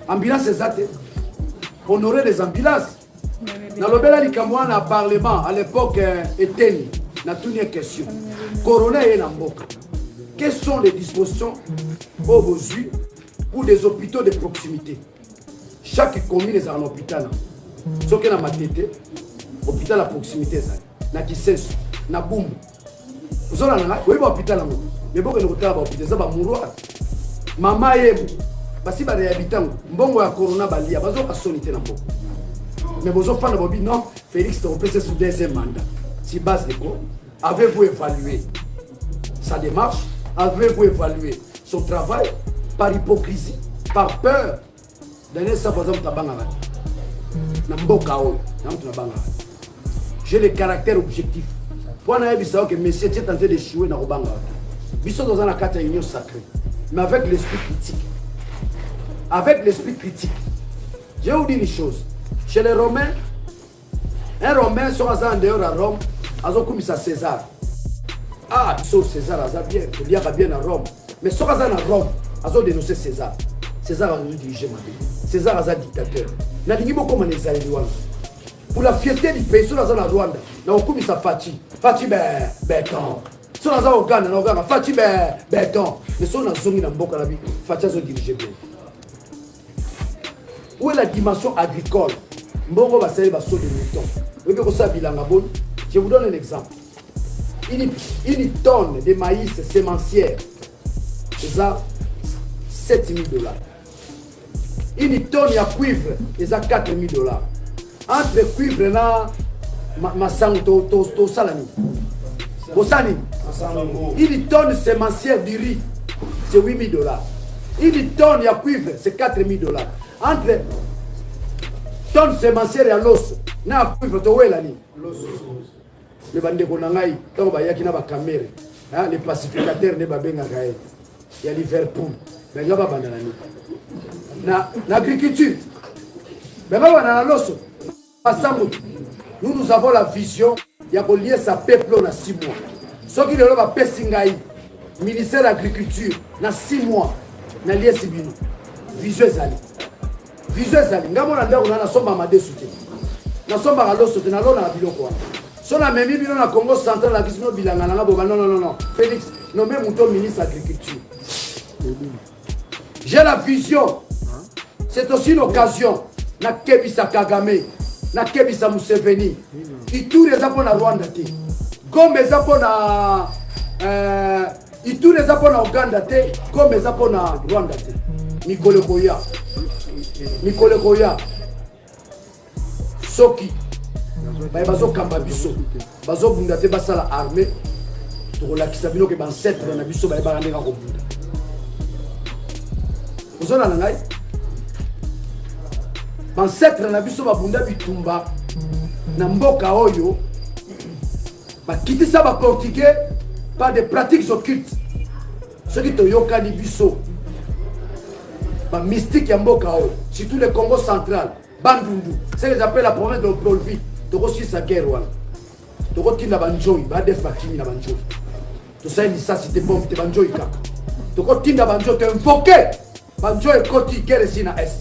Ambulance c'est ça. Honorer les ambulances. Dans le Bela Likamouana Parlement, à l'époque, était na toute une question. Corona et Namboka. Quelles sont les dispositions au besoin pour des hôpitaux de proximité? Chaque commune est un hôpital. Ce qui est dans ma tête, hôpital à proximité, na Kisensu, na Bumbu. Vous avez un hôpital, mais beaucoup de hôpitaux c'est un mouroir. Maman est, parce que les habitants, mbongo ya corona balia, bazo ka sonité na mbongo. Mais vos enfants n'ont dit non, Félix te représente sous deuxième mandat. Si base de quoi, avez-vous évalué sa démarche? Avez-vous évalué son travail par hypocrisie, par peur? Dernier ça, par exemple, j'ai le caractère objectif. Pour que monsieur est en train d'échouer dans le Banga. Nous sommes dans la carte union sacrée, mais avec l'esprit critique. Avec l'esprit critique. Je vais vous dire une chose. Chez les Romains, un Romain sera en dehors à Rome, à César. Ah, César a bien, il y a bien à Rome. Mais sera à Rome, à dénoncer César. César a dirigé ma vie. César a dictateur. N'a dit beaucoup comme les Israéliens. Pour la fierté du pays, sur la zone à Rwanda, n'a aucun mis sa Fati. Fati béton. Sur la zone au Ghana, n'a aucun Fati béton. Mais sur la zone dans Boka la vie, Fati a dirigé bien. Où est la dimension agricole? Mbongo va salir va sauter le mouton. Je vous donne un exemple. Une tonne de maïs sémencière, c'est ça, 7 000 $. Une tonne de cuivre, c'est ça, 4 000 $. Entre cuivre et masango, to salami. Une tonne sémencière du riz, c'est 8 000 $. Une tonne de cuivre, c'est 4 000 $. Entre tonne sémencière et l'os, na cuivre, to welani. Les bandeko nangai, tant ba yaki na ba caméra, les pacificateurs ne ba benga kae. Il y a Liverpool, mais ngaba bandana ni. Na agriculture. Mais ba banana loso. Nous avons la vision, il y a lier sa peuple na 6 mois. Ce qui le ba pesingai, ministère de l'agriculture na 6 mois na lier sibino. Vision ezali. Vision ezali. Ngamo na ndako na somba madesu te. Na somba ka loso te na lona na biloko wana. Si on a même mis dans Congo central, la question de non. Félix, nommé mon ministre de l'Agriculture. J'ai la vision. C'est aussi une occasion. Na Kebisa Kagame, na Kebisa Museveni. Ituri les apona Rwanda te. Comme les apona Ituri les apona Uganda te. Comme les apona Rwanda te. Mikole Koya. Soki. Bazo kamba biso bazo bunda te basala armée to la kisabino ke ancêtre na biso ba ndeka ko bunda ozona ngai ancêtre na biso ba bunda bitumba na mboka oyo ba kitisa ba portugais par des pratiques occultes ce qui to yokani biso ba mystique ya mboka oyo surtout le Congo central Bandundu c'est ce qu'ils appellent la province de Bolvi. Toko sa guerre wala toko tinda banjoyi ba def bakimi na banjoyi to sai ni ça c'était bon te banjoyi kaka toko tinda banjoyi te invoquer banjoyi koti guerre sina est.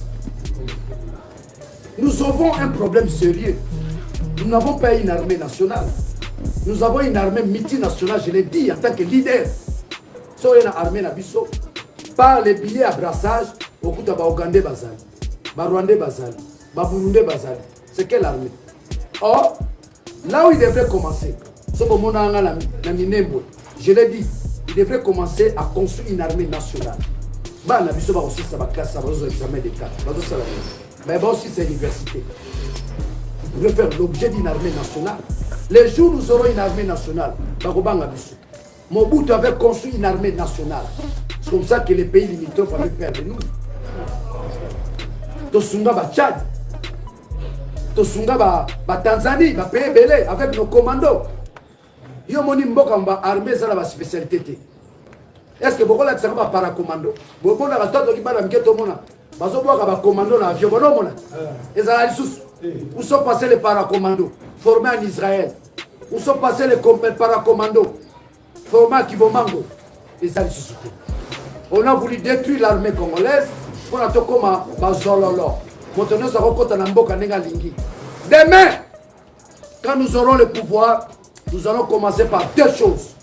Nous avons un problème sérieux. Nous n'avons pas une armée nationale, nous avons une armée multinationale, je l'ai dit en tant que leader. So une armée na biso par les billets à brassage au kuta ba Ougandais bazali ba Rwandais bazali ba Burundais bazali, c'est quelle armée? Or, là où il devrait commencer, je l'ai dit, il devrait commencer à construire une armée nationale. Bah, la mission va aussi ça va classe, ça va aux examens d'État, mais aussi c'est l'université. Vous devez faire l'objet d'une armée nationale. Les jours où nous aurons une armée nationale, Mobutu avait construit une armée nationale. C'est comme ça que les pays limitrophes avaient perdu nous. Tosunga ba Tchad. Tosunga ba Tanzanie, ba pays belé avec nos commandos. Yo moni mboka mba armée ça la spécialité. Est-ce que beaucoup là ça va paracommando? Beaucoup là ba toto ki bala mketo mona. Bazo boka ba commando na avion bono mona. Ezala sous. Où sont passés les paracommandos formés en Israël? Où sont passés les paracommandos formés à Kibomango? Et ça sous. On a voulu détruire l'armée congolaise pour la tokoma bazololo. Maintenant ça va mboka nenga lingi. Demain, quand nous aurons le pouvoir, nous allons commencer par deux choses.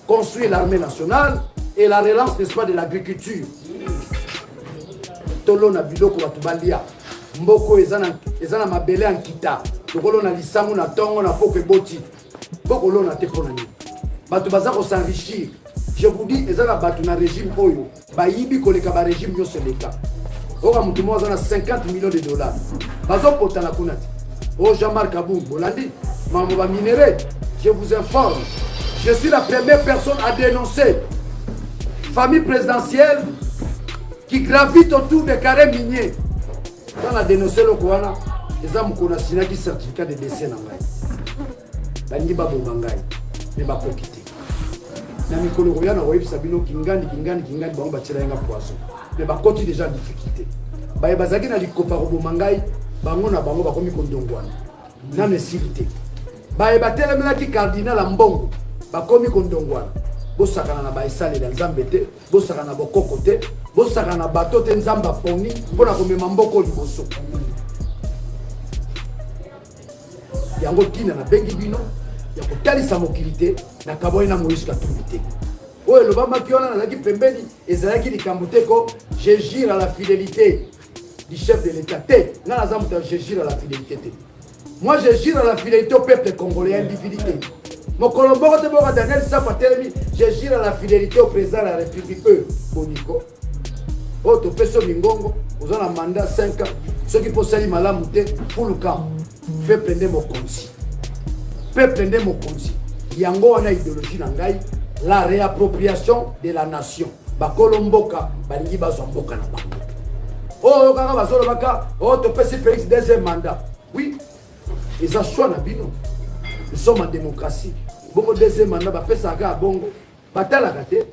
Construire l'armée nationale et la relance, n'est-ce pas, de l'agriculture. Tolo na biloko batubalia. Mboko ezana mabele en kita. Tokolo na lisango na tongo na poke boti. Boko lo na tepona ni. Batu bazako s'enrichir. Je vous dis, ezana batu na régime oyo. Ba yibi koleka ba régime yo seleka. Oka mutu mo azana 50 millions de dollars. Bazo potana kunati. Oh Jean-Marc Aboum, Bolandi, Mambo ba minéré. Je vous informe. Je suis la première personne à dénoncer famille présidentielle qui gravite autour des carrés miniers. Quand on a dénoncé le Kouana, les hommes qu'on a signé qui certificat de décès. Bandi ba bongangai, mais ba kokité. Na mikolo koya na web sabino kingani bango ba tshela nga poisson. Mais ba koti déjà difficulté. Ba bazaki na likopa ko bomangai, bango na bango ba komi kondongwana. Na nécessité. Ba batelemela ki cardinal Mbongo, ba komi kondongwana. Bosakana na ba isale na Nzambete, bosakana na bokoko te, bosakana na bato te Nzamba poni, mpona komema mboko liboso. Yango tina na bengi bino, ya kotalisa mokilité na kaboyi na Moïse Katumbi te. Oyo lobama kiona na laki pembeni, ezalaki likambo te ko je jure à la fidélité du chef de l'État te. Na nazamuta je jure à la fidélité te. Moi, je gire à la fidélité au peuple congolais, individualité. Mon Colombo, Daniel Sapatelemi, je gire à la fidélité au président de la République, Boniko. Autre personne Mingongo, vous avez un mandat 5 ans. Ceux qui possèdent Malam Mouté, pour le camp, fait prendre mon consi. Fait prendre mon consi. Yango a une idéologie nangai, la réappropriation de la nation. Ba Colomboka, Balingi Bazomboka na bango. Oh, Kaka Bazolo Baka, oh, Topesi Félix, deuxième mandat. Oui, ils ont choix na bino. Nous sommes en démocratie. Beaucoup de deuxième mandat, ba pesa ka bongo. Batala kate,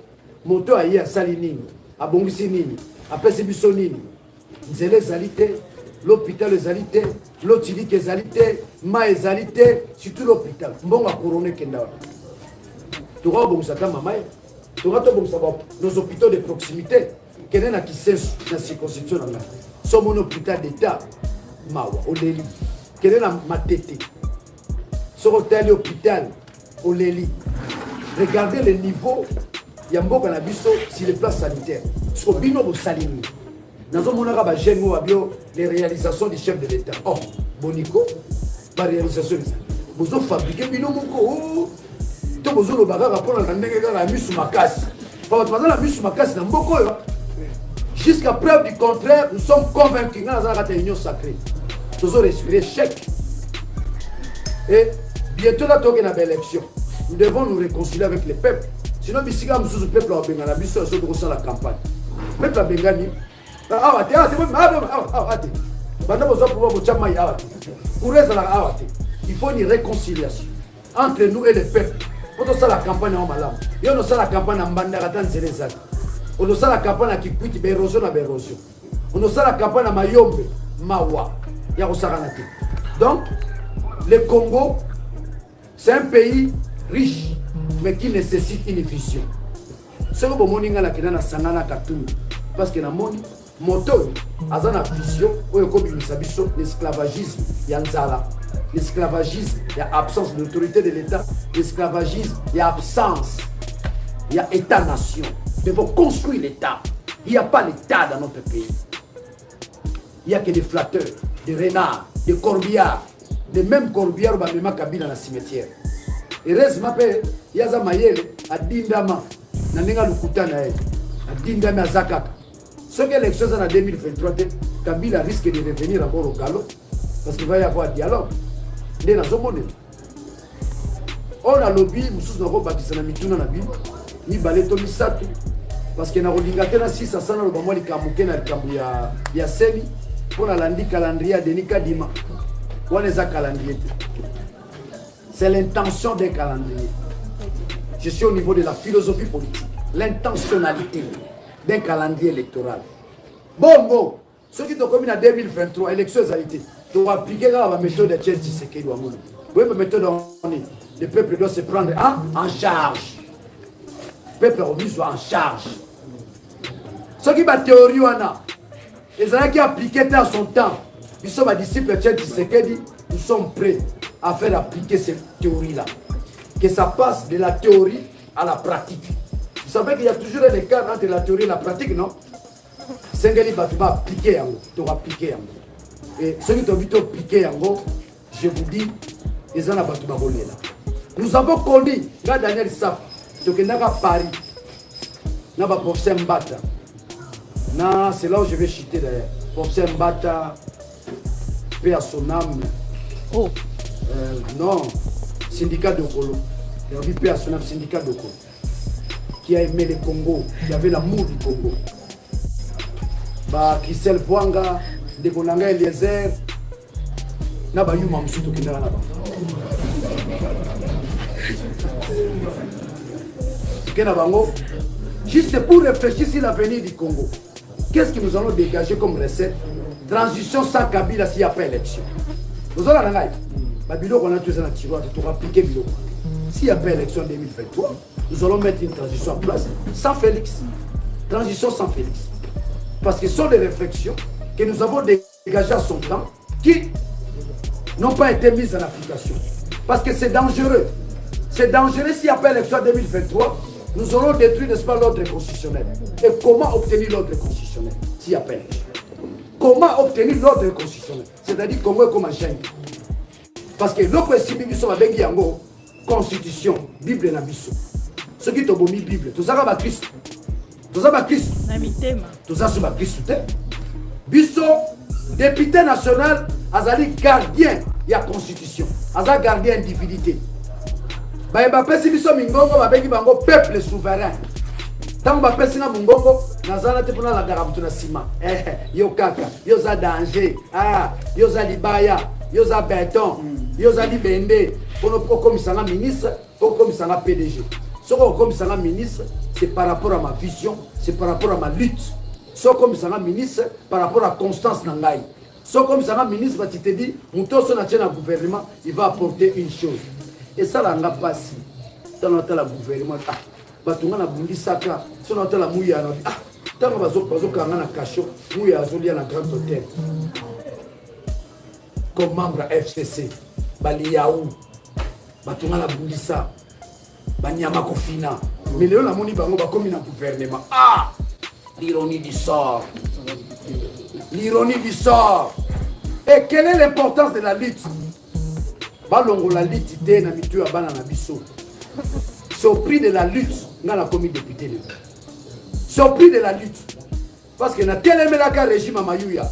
moto ayi asali nini, abongisi nini, apesi biso nini. Nzele ezali te, l'hôpital ezali te, l'eau chimique ezali te, ma ezali te, surtout l'hôpital. Mbongo a couronné kenda wana. Toka bongisa ta mama, toka to bongisa nos hôpitaux de proximité. Kene na kisensu na circonscription na nga. Somo un hôpital d'état mawa oleli. Kene na matete. Soko tali hôpital oleli. Regardez le niveau ya mboka na biso sur le plan sanitaire. So bino bo salini. Nazo monaka ba jeune mo abio les réalisations du chef de l'État. Oh, Boniko, ba réalisation ça. Bozo fabriquer bino moko. To bozo lo bagaka pona na ndenge kaka misu makasi. Pa bato la misu makasi na mboko yo. Jusqu'à preuve du contraire, nous sommes convaincus que nous avons une union sacrée. Nous avons respiré chèque. Et bientôt, là, nous avons une élection. Nous devons nous réconcilier avec le peuple. Sinon, si nous avons le peuple à Bengani, nous avons la campagne. Le peuple à Bengani, il faut une réconciliation entre nous et le peuple. Quand on fait la campagne en Malam, et on fait la campagne en Bandaratan, c'est les actes. On a la campagne à Kikwiti, Bérosion à Bérosion. On a la campagne à Mayombe, Mawa, Yarosaranate. Donc, le Congo, c'est un pays riche, mais qui nécessite une vision. C'est comme on a la Sanana Katoumi. Parce que dans mon moto, à la vision, l'esclavagisme, il y a l'esclavagisme, il y a absence de l'autorité de l'État. L'esclavagisme, il y a absence, il y a État-nation. Nous devons construire l'État. Il n'y a pas l'État dans notre pays. Il n'y a que des flatteurs, des renards, des corbillards. Les mêmes corbillards qui ont cabine dans le cimetière. Et heureusement, il y a des mayele à Dindama, à Dindama à Zakaka. Ce que l'élection en 2023, Kabila risque de revenir encore au galop parce qu'il va y avoir un dialogue. On a lobby, nous avons bâti ça dans la Bible. Ni baleto misatu parce que na rolingate na 600 sana lo bamwa likamuke na likambu ya semi pour la landi calendrier de Nikadima. On les a calendrier. C'est l'intention d'un calendrier. Je suis au niveau de la philosophie politique, l'intentionnalité d'un calendrier électoral. Bon, ceux qui ont commis en 2023 élection égalité, tu vas appliquer la méthode de Tchéti Sekedi Wamoun. Oui, mais méthode le peuple doit se prendre en charge. Le peuple remis soit en charge. Ce qui est la théorie, les gens qui appliquent dans son temps, ils sont des disciples de Tshisekedi, nous sommes prêts à faire appliquer cette théorie-là. Que ça passe de la théorie à la pratique. Vous savez qu'il y a toujours un écart entre la théorie et la pratique, non? Sengeli Batouba appliquer en tu vas appliquer en et ceux qui ont vu appliquer en je vous dis, ils ont la Batouba volé là. Nous avons connu, là Daniel Sap. Donc, il y a Paris, il y a professeur Mbata. C'est là où je vais chuter d'ailleurs. Professeur Mbata, paix à son âme. Oh. Non, syndicat de Kolo. Il y a eu paix à son âme, syndicat de Kolo. Qui a aimé le Congo, qui avait l'amour du Congo. Christelle Bouanga, Dekonanga Eliezer, il y a eu Mamsoutou qui est là-bas. Juste pour réfléchir sur l'avenir du Congo. Qu'est-ce que nous allons dégager comme recette? Transition sans Kabila s'il n'y a pas élection. Nous allons la Babilo qu'on a tous dans le tiroir, tu vas appliquer Bilo. S'il n'y a pas élection en 2023, nous allons mettre une transition en place sans Félix. Transition sans Félix. Parce que ce sont des réflexions que nous avons dégagées à son temps qui n'ont pas été mises en application. Parce que c'est dangereux. C'est dangereux s'il n'y a pas élection en 2023. Nous aurons détruit, n'est-ce pas, l'ordre constitutionnel. Et comment obtenir l'ordre constitutionnel s'il n'y a pas élection? Comment obtenir l'ordre constitutionnel? C'est-à-dire Congo est comme un gêne. Parce que l'autre est biso ba bengi yango constitution, Bible na biso. Ce qui to bomi Bible, tout ça ba Christ. Tout ça ba Christ. Na mitema. Tout ça ba Christ te. Biso député national azali gardien ya constitution. Aza gardien divinité. Ba ba pesi biso mingongo ba bengi bango peuple souverain. Tant ba pesi na mungongo nazala te pona la garabutu na sima. Yo kaka, yo za danger. Yo za libaya, yo za béton. Yo za libende. Pour comme ça ministre, pour comme ça PDG. Ce comme ça ministre, c'est par rapport à ma vision, c'est par rapport à ma lutte. Ce comme ça ministre, par rapport à Constance Nangaï. Ce comme ça ministre, tu te dis, mon tour sur le gouvernement, il va apporter une chose. Et ça, là, on n'a pas si. Dans le gouvernement, batunga na bundi saka, sur le mouya, tant que on a caché, mouya azoli à la grande hôtel. Comme membre FCC, Baliaou. Batunga la bundisa banyama kofina mais léo la moni bango ba komi na gouvernement l'ironie du sort, l'ironie du sort. Et quelle est l'importance de la lutte? Balongo la lutte te na mitu ya bana na biso. C'est au prix de la lutte nga la komi député le. C'est au prix de la lutte parce que na teleme la ka régime Mayuya,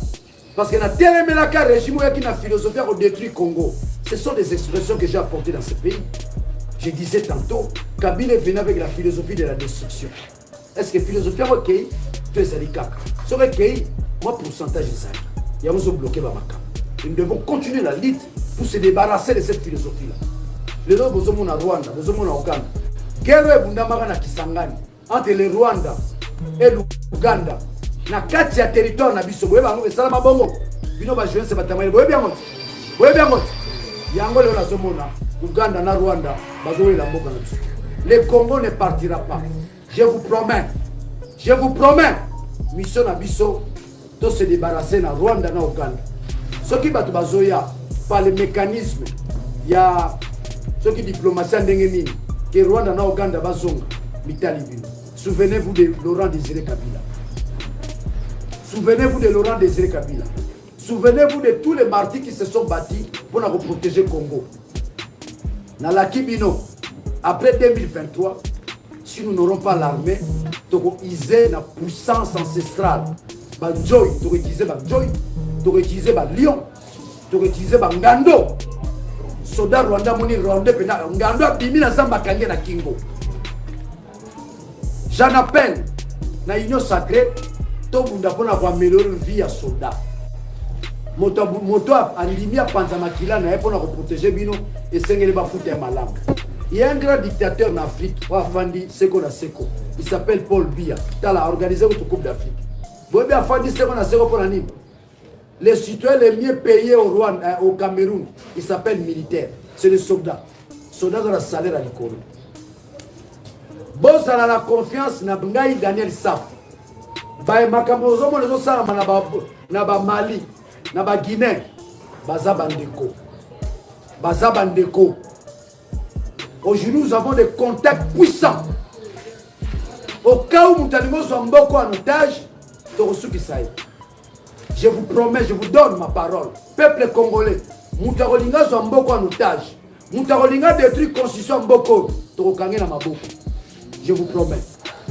parce que na teleme la ka régime qui na philosophie au détruire Congo. Ce sont des expressions que j'ai apportées dans ce pays. Je disais tantôt, Kabila venait avec la philosophie de la destruction. Est-ce que la philosophie est OK? Tu es salica. Sur OK, moi pourcentage est ça. Il y a un bloqué par ma cam. Nous devons continuer la lutte pour se débarrasser de cette philosophie-là. Les autres, nous sommes en Rwanda, nous sommes en Ouganda. Guerre est Bundamara na Kisangani entre le Rwanda et l'Ouganda. Na katia territoire na biso. Vous voyez, ça va bongo. Bino ba jeune se batamai. Vous voyez bien monte. Vous voyez bien monte. Yango le la zomona. Ouganda na Rwanda. Bazoé la mboka na biso. Le Congo ne partira pas. Je vous promets. Je vous promets. Mission na biso. To se débarrasser na Rwanda na Ouganda. Ce qui batu bazoya par le mécanisme. Il y a ce qui diplomatie ndenge nini. Que Rwanda na Ouganda bazonga. Mitali bino. Souvenez-vous de Laurent Désiré Kabila. Souvenez-vous de Laurent Désiré Kabila. Souvenez-vous de tous les martyrs qui se sont bâtis pour nous protéger le Congo. Dans la Kibino, après 2023, si nous n'aurons pas l'armée, nous allons utiliser la puissance ancestrale. Banjoy, nous allons utiliser Banjoy, nous allons utiliser Lion, nous allons utiliser Ngando. Soda Rwanda, Moni Rwanda, Ngando a bimi na Zamba Kange na Kingo. J'en appelle, dans l'union sacrée, tout le monde a améliorer la vie à soldat. Moto a limi à Panzamakila na pour protéger bino et sengeli ba foutre malam. Il y a un grand dictateur en Afrique, Afandi Seko na Seko. Il s'appelle Paul Biya. Il a organisé une coupe d'Afrique. Vous voyez Afandi Seko na Seko pour l'anime. Les citoyens les mieux payés au Rwanda, au Cameroun, ils s'appellent militaires. C'est les soldats. Soldats dans la salaire à l'école. Bon, ça a la confiance na Ngai Daniel Saf. Bah, makambo zomo les autres ça na ba Mali. Na ba Guinée, baza bandeko. Baza bandeko. Aujourd'hui, nous avons des contacts puissants. Au cas où nous allons sur Mboko en otage, je vous promets, je vous donne ma parole. Peuple congolais, nous allons sur Mboko en otage. Nous allons détruire la constitution Mboko. Je vous promets.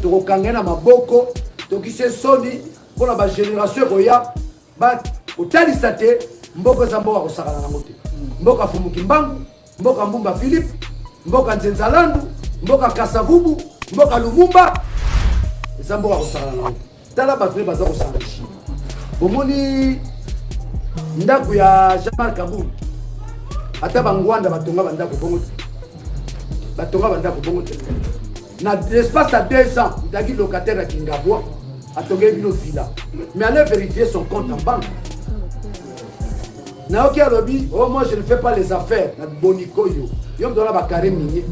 Nous allons Maboko. Donc, il s'est sonné pour la génération Roya. Otalisate Mboko za mboka kosakana na mote Mboka Fumukimbangu, Mboka Mbumba Philippe, Mboka Nzenzalandu, Mboka Kasavubu, Mboka Lumumba za mboka kosakana na mote tala bato baza kosangishi bomoni ndaku ya Jean-Marc Kabou ata bangwanda batonga bandako bongo na l'espace à 2 ans ndaki locataire à Kingabwa atonga bino villa mais allez vérifier son compte en banque. Naoki Alobi, oh moi je ne fais pas les affaires. Boniko yo. Yom doit avoir carré minier.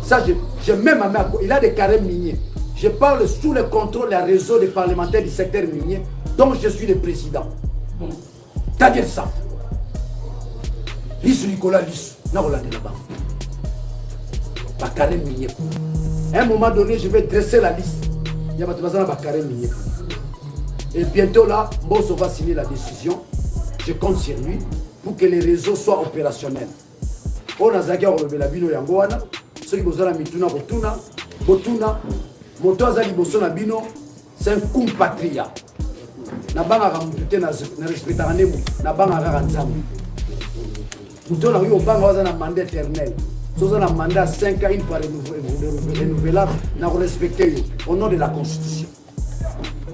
Ça, je mets ma main. Il a des carrés miniers. Je parle sous le contrôle des réseaux des parlementaires du secteur minier, dont je suis le président. Daniel Saf. Lissou Nicolas Lissou. Non, on l'a dit là-bas. Pas carré minier. À un moment donné, je vais dresser la liste. Il y a pas de carré minier. Et bientôt là, Mbosso va signer la décision. je compte sur lui pour que les réseaux soient opérationnels. On a zaki la bino yangoana, ceux qui besoin la mituna botuna, moto azali boso na bino, c'est un compatriote. Na banga ramutute na respectera nemu, na banga ranzamu. Muto na yo banga waza na mandat éternel. Soza na mandat 5 ans une fois renouvelable, na respecter au nom de la Constitution.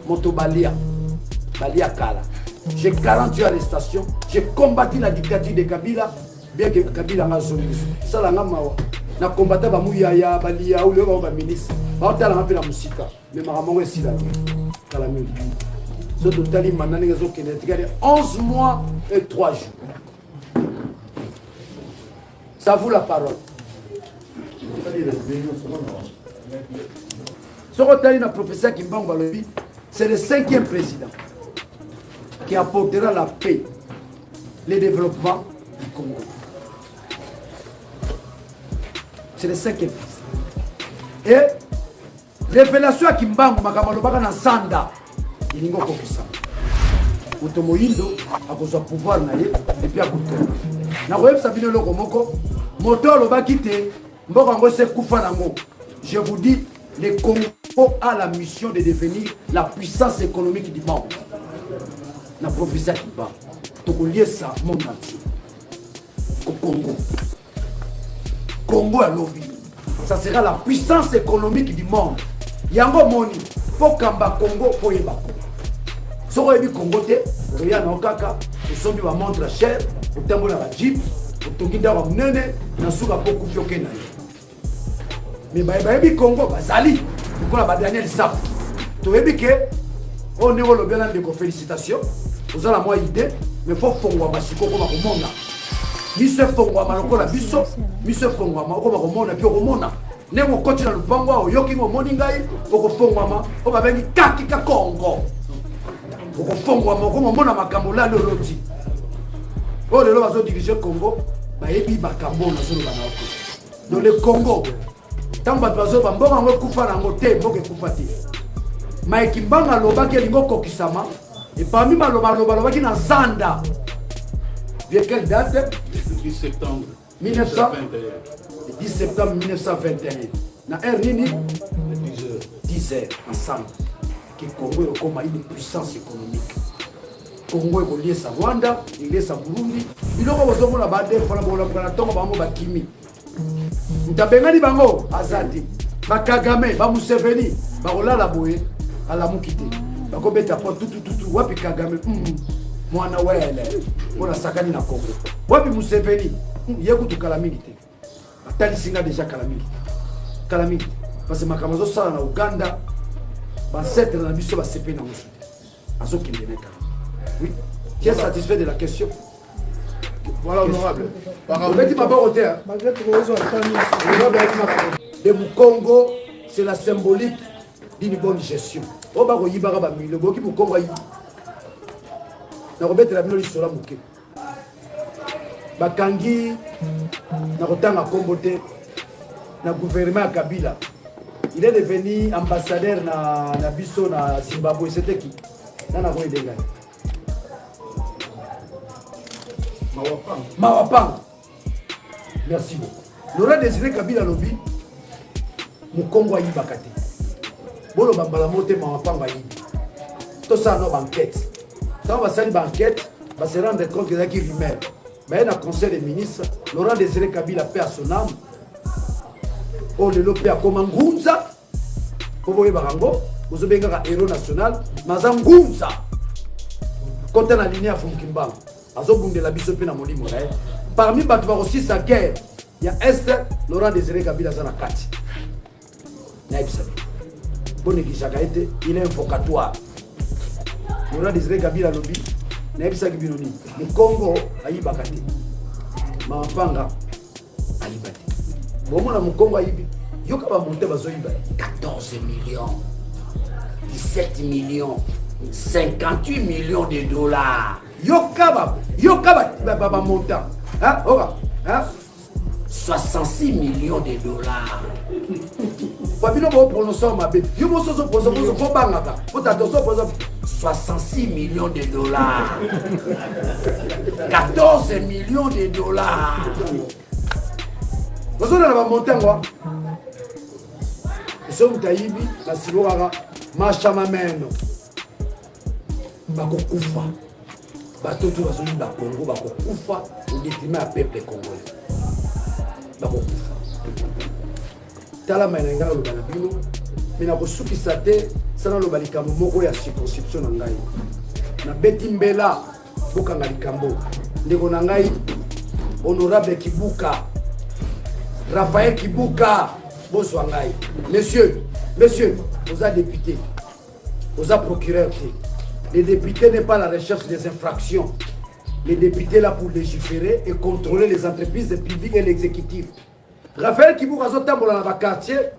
Moto Balia Kala. J'ai 48 arrestations, j'ai combattu la dictature de Kabila, bien que Kabila m'a zonné. Ça la ngamawa. Na combattu ba muyaya balia ou le ba ministre. Ba otala ngapi la musika. Mais ma maman est là. Kala mi. Ce total manani ngazo kenetika 11 mois et 3 jours. Ça vous la parole. Ce rotali na professeur Kimbangu Balobi, c'est le 5e président qui apportera la paix, le développement du Congo. C'est le 5e président. Et révélation à Kimbangu Makamalobaka na Sanda, il n'y a pas de ça. Utomoyindo a besoin de pouvoir naïe et puis à Koutou. Na web Sabine Lokomoko, moto lobaki te, mbokango se kufa nango. Je vous dis, le Congo a la mission de devenir la puissance économique du monde. Na professeur qui parle. Donc lier ça monde entier. Au Congo. Congo à lobby. Ça sera la puissance économique du monde. Yango moni, pour Kamba Congo, pour Yebako. Si vous avez Congo, vous avez Okaka, vous avez une montre chère, vous avez un jeep, vous avez un nene, vous avez beaucoup de choses. Mais vous avez Congo, vous avez un dernier sap. Vous avez dit que on est au bien de félicitations. Vous avez la moindre idée, mais il faut faire un peu de monde. Mise Fongwa Maloko la biso, mise Fongwa Maloko Makomona, puis Romona. Nemo coach na Lupangwa, Yoki Moningai, Oko Fongwa, Oka Bengi Kakika Congo. Oko Fongwa Mona Makamola Loti. Oh, le lobazo dirigé Congo, Baebi Bakambo na Zolo Banako. Dans le Congo, tant Bazo Bambora Mokufa na Mote, Moke Kufati. Maikimbanga Lobaki Lingo Kisama, et parmi Maloba qui na Zanda. Via quelle date? 10 septembre 1921. 10 septembre 1921. Na Nini 10 heures ensemble. Que Congo est comme une puissance économique. Congo est lié à Rwanda, il est à Burundi. Il a besoin de la bande pour la tombe de Bakimi. Ntabengani bango azadi. Bakagame, Bamuseveni, Barola la boye, à la Mukite. Bakobeta pour tout, wapi Kagame. Mwana wele pour la sakani na Congo. Wapi Museveni yeku tu calamité. Atali singa déjà calamité. Parce que makamazo sala na Uganda ba set na biso ba CP na musu. Azo kindeneka. Oui. Tu es satisfait de la question? Voilà, honorable. De Congo, c'est la symbolique d'une bonne gestion. Obako yibara ba milo boki mu Congo yi. Na robete la bino lisola muke bakangi na kotanga kombote na gouvernement ya Kabila. Il est devenu ambassadeur na biso na Zimbabwe. C'était qui? Na ko edenga Mawapang. Merci beaucoup. Laurent Désiré Kabila lobi Mukongo ayi bakate bolo bambala mote Mawapang ayi to ça no banquette. Quand on va faire une banquette, on va se rendre compte qu'il y a qui rumeur. Mais il y a un conseil des ministres, Laurent Désiré Kabila paix à son âme. Oh, le paix à Komangunza. Vous voyez Barango, vous avez un héros national, Mazangunza. Quand on a ligne à Funkimbang, Azobunde la bisope na Molimo. Parmi les aussi sa guerre, il y a Esther, Laurent Désiré Kabila Zanakati. Bon, il est invocatoire. Laurent Désiré Kabila lobi na ebisa kibinoni le Congo ayibaka te Mapanga ayibate bomona mu Congo ayibi yoka ba monte bazoyiba 14 millions 17 millions 58 millions de dollars yoka ba montant hein oka hein 66 millions de dollars. Babino va prononcer ma bête. Je me suis posé pour 66 millions de dollars. 14 millions de dollars. Vous avez un montant quoi? Et si vous avez la silora, machamameno, bakokufa, batoto bazoli ba Congo, bakokufa au détriment du peuple congolais. Bakokufa. Tala mainanga lo banabino, mais na kosukisa te, sana lo balikambo moko ya circonscription na ngai. Na beti mbela bokanga likambo. Ndeko na ngai honorable Kibuka. Raphaël Kibuka, Boswangai. Messieurs, vous êtes députés, vous êtes procureurs. Les députés n'est pas la recherche des infractions. Les députés là pour légiférer et contrôler les entreprises publiques et l'exécutif. Raphaël Kibuka zotambola na ba quartier,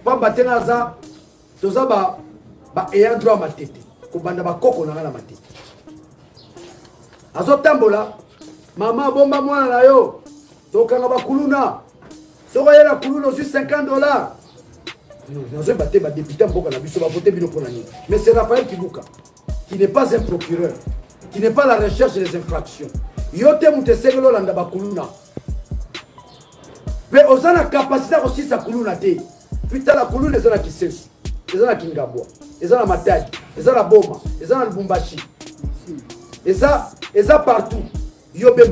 pa batena za toza ba ayant droit matete. Ko banda ba koko na na matete. Azotambola mama bomba mwana na yo. Tokanga ba kuluna. Si vous avez la couleur aussi $50, nous avons battu les députés pour voter. Mais c'est Raphaël Kibuka, qui n'est pas un procureur, qui n'est pas la recherche des infractions. Il y a des gens mais on a la capacité aussi de kuluna. Putain, la kuluna, les gens qui sont les gens qui Ngabwa, les gens qui Matadi, les gens qui Boma, les gens qui Bumbashi. Et ça partout. Il y a des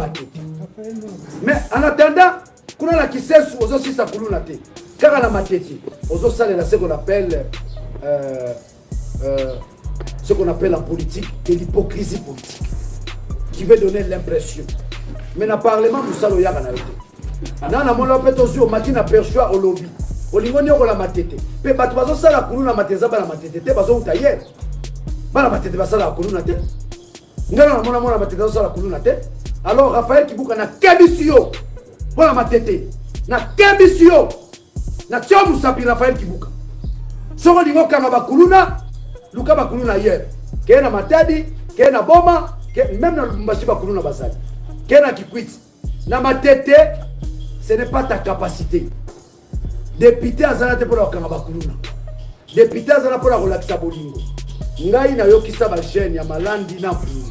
mais en attendant, kuna la kisesu ozo sisa kuluna te kaka na mateti ozo salela ce qu'on appelle la politique et l'hypocrisie politique qui veut donner l'impression mais na parlement musalo yaka na yote na mona peto zo matina perchoa au lobby olingoni ko la matete pe batu bazo sala kuluna mateza bana matete te bazo utayer bana matete basala kuluna te ngana mona matete bazo sala kuluna te alors Raphaël Kibuka na kebisio voilà ma tête. Na kebisio. Na tio musapi Raphaël Kibuka. Soko lingo kanga bakuluna, luka bakuluna hier. Kena Matadi, kena Boma, même na Lubumbashi bakuluna basali. Kena Kikwiti. Na ma tête, ce n'est pas ta capacité. Député azalate pour la kanga bakuluna. Député azalate pour la relaxa bolingo. Ngai na yokisa ba chaîne ya malandi na mpuni.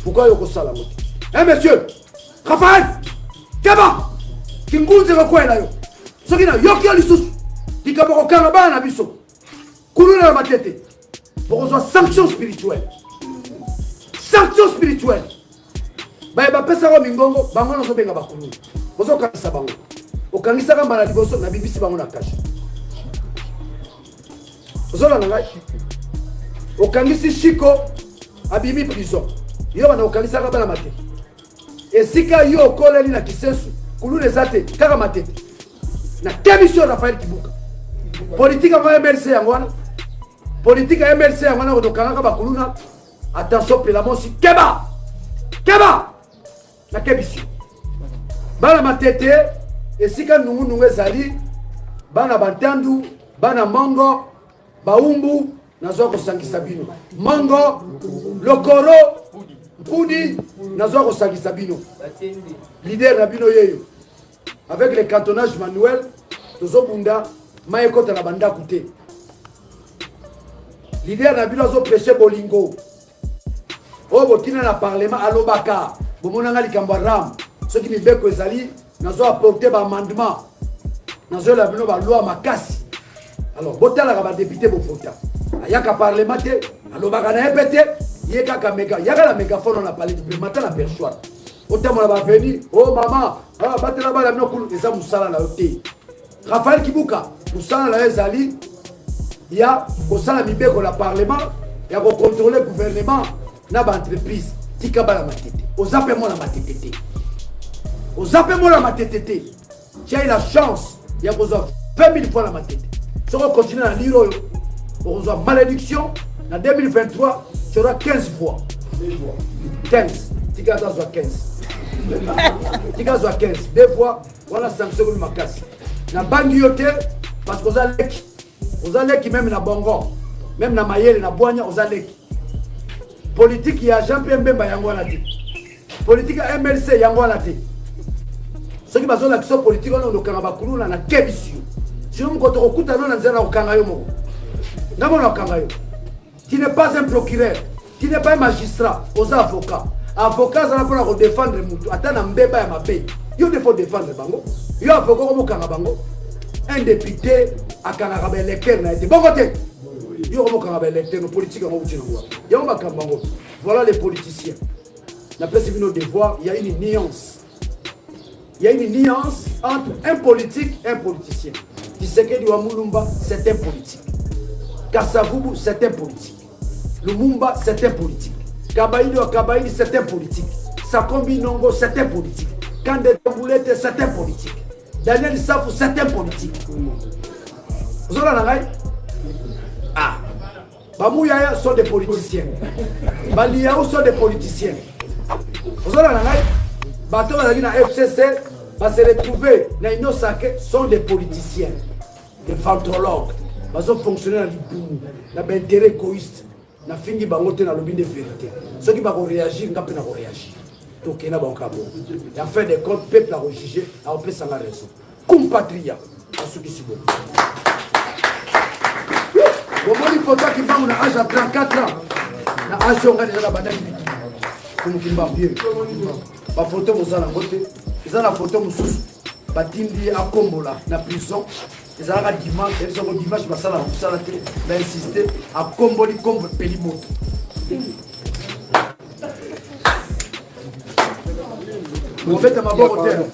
Pourquoi yoko sala moto? Eh monsieur, Raphaël Kaba kingunze kokwela yo soki na yoki lisusu likaboko kanga bana na biso kuluna na matete bokozwa sanction spirituelle baye bapesa ko mingongo bango na zobenga bakuluna bozokangisa bango okangisaka mbala liboso na bibisi bango na kashe ozolanda ngai okangisi shiko abimi prison yo bana okangisaka bana matete esika yo koleli na kisesu kulune zate kaka matete na kemission Raphaël Kibuka politique avant MLC yangwana politique ya MLC yangwana odokanga ba kuluna attention pela mosi keba na kemission bana matete esika nungu ezali bana bantandu bana mongo baumbu nazo kosangisa bino mongo lokoro Poudi, Nazwa Sabino, leader Rabino Yeyo, avec le cantonnage manuel, Tozo Bunda, Maeko Talabanda Kouté. Leader Rabino Zo prêché Bolingo. Oh, Botina na parlement à l'Obaka, Bomonanga Likambaram, ceux qui m'y Ezali, Nazwa apporté un amendement, Nazwa Rabino ba loi Makasi. Alors, Botala va député Bofota. Ayaka parlement, à l'Obaka na répété. Yeka mega, yaka la mégaphone on a parlé du matin la perchoir. Autant on va venir, oh maman, batte là-bas la minoko et ça musala la hoté. Raphaël Kibuka, musala la ezali, il y a au sala mibeko la parlement, il y a pour contrôler le gouvernement, na ba entreprise, tika ba la matete. Aux appels-moi la matete. Aux appels-moi la matete. Tu as eu la chance, il y a besoin 20 000 fois la matete. Si on continue à lire, on reçoit malédiction, en 2023, tu auras 15 fois. 15. Tika soit 15. Tika soit 15. Deux fois, on a sanction de ma casse. Na bangi yote, parce qu'on a leki. On a leki même na bongo. Même na mayele, na boanya, on a leki. Politique, il y a Jean-Pierre Mbemba Yangwana te. Politique à MLC Yangwana te. Ceux qui basent l'action politique, on a le Kanabakulu, on a Kebisio. Si on a un on a un Kangayo. Tu n'es pas un procureur, tu n'es pas un magistrat, aux avocats. avocat ça pour défendre mutu atana mbeba ya mabe yo faut défendre bango yo avocat comme kanga bango un député akanga ba électeur na été bon côté yo comme kanga électeur no politique ngo buti ngo yo makamba ngo voilà les politiciens na place de nos devoirs il y a une nuance. Il y a une nuance entre un politique et un politicien. Tshisekedi wa Mulumba, c'est un politique. Kasavubu, c'est un politique. Lumumba, c'est un politique. Kabaïdi wa Kabaïdi, c'est un politique. Sakombi Nongo, c'est un politique. Kande Tamboulete, c'est un politique. Daniel Safou, c'est un politique. Vous avez la Ah. Bamouyaya sont des politiciens. Baliaou sont des politiciens. Vous avez la bateau na FCC va se retrouver dans une sacrée sont des politiciens, des ventrologues, ils ont fonctionné dans l'ibou, dans l'intérêt égoïste, dans le fingi bangote dans le bin de vérité. Ceux qui vont réagir, ils vont réagir. Donc il y a un cabo. Et en fin de compte, le peuple a jugé, a opéré sans la raison. Compatria, à ceux qui sont bons. Comment il faut qu'il va à l'âge à 34 ans, à l'âge où on a déjà la bataille. Comme il va bien. La photo vous a la beauté, ils ont la photo mususu, batindi à Kombola, na prison, ils ont la dimanche, ils ont dimanche, ça va insister à Komboli comme Pelimoto. Vous faites ma bonne hôtel.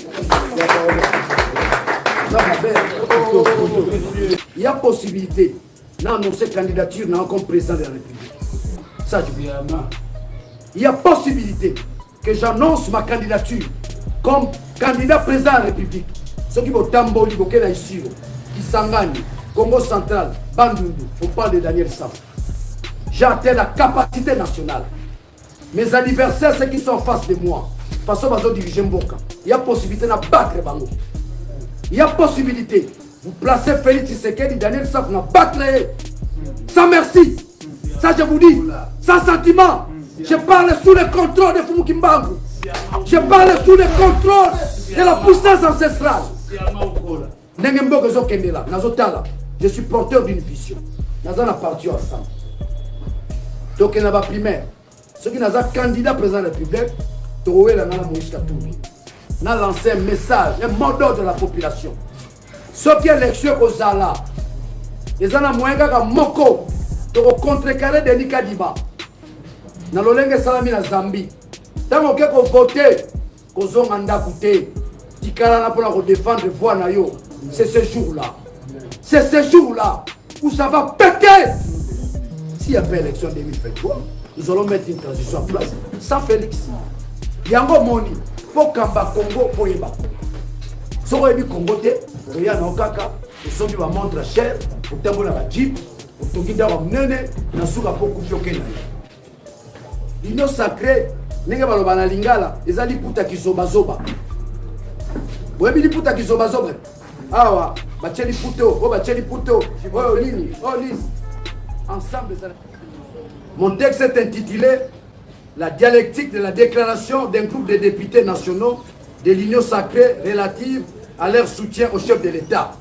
Il y a possibilité d'annoncer candidature comme président de la République. Ça, je dis. Il y a possibilité que j'annonce ma candidature comme candidat président de la République. Ceux qui vont Tamboli, Bokena Isiro, Kisangani, Congo Central, Bandundu, on parle de Daniel Safou. J'ai atteint la capacité nationale. Mes adversaires, ceux qui sont en face de moi, façon de diriger Mboka, il y a possibilité de battre Bango. Il y a possibilité. Vous placez Félix Tshisekedi, Daniel Safou, de battre. Sans merci. Ça, je vous dis, sans sentiment. Je parle sous le contrôle de Fumu Kimbangu. Je parle sous le contrôle de la puissance ancestrale. Je suis porteur d'une vision. Nous avons parti ensemble. Donc, il y a primaire. Ceux qui sont candidats président de la République, nous avons lancé un message, un mot d'ordre de la population. Ceux qui sont élections aux Zala, ils ont moyen de moko, de contrecarrer Denis Kadima. Na lolenge salami na Zambie. Tant que vous votez, vous avez un côté, pour défendre voix na yo. C'est ce jour-là. C'est ce jour-là où ça va péter. S'il y a pas élection 2023, nous allons mettre une transition en place sans Félix. Yango Moni, pour Kamba Congo, pour Yeba. Si vous avez Congo, vous avez un Okaka, vous avez un montre cher, vous avez un jeep, vous avez un nene, vous avez un peu l'union sacrée, nenga baloba na lingala, ezali puta kizoba-zoba. Webi li puta kizoba-zoba. Awa, bacheli puto, oh bacheli puto, oh lini, oh lis. Ensemble, ça. Mon texte est intitulé La dialectique de la déclaration d'un groupe de députés nationaux de l'union sacrée relative à leur soutien au chef de l'État.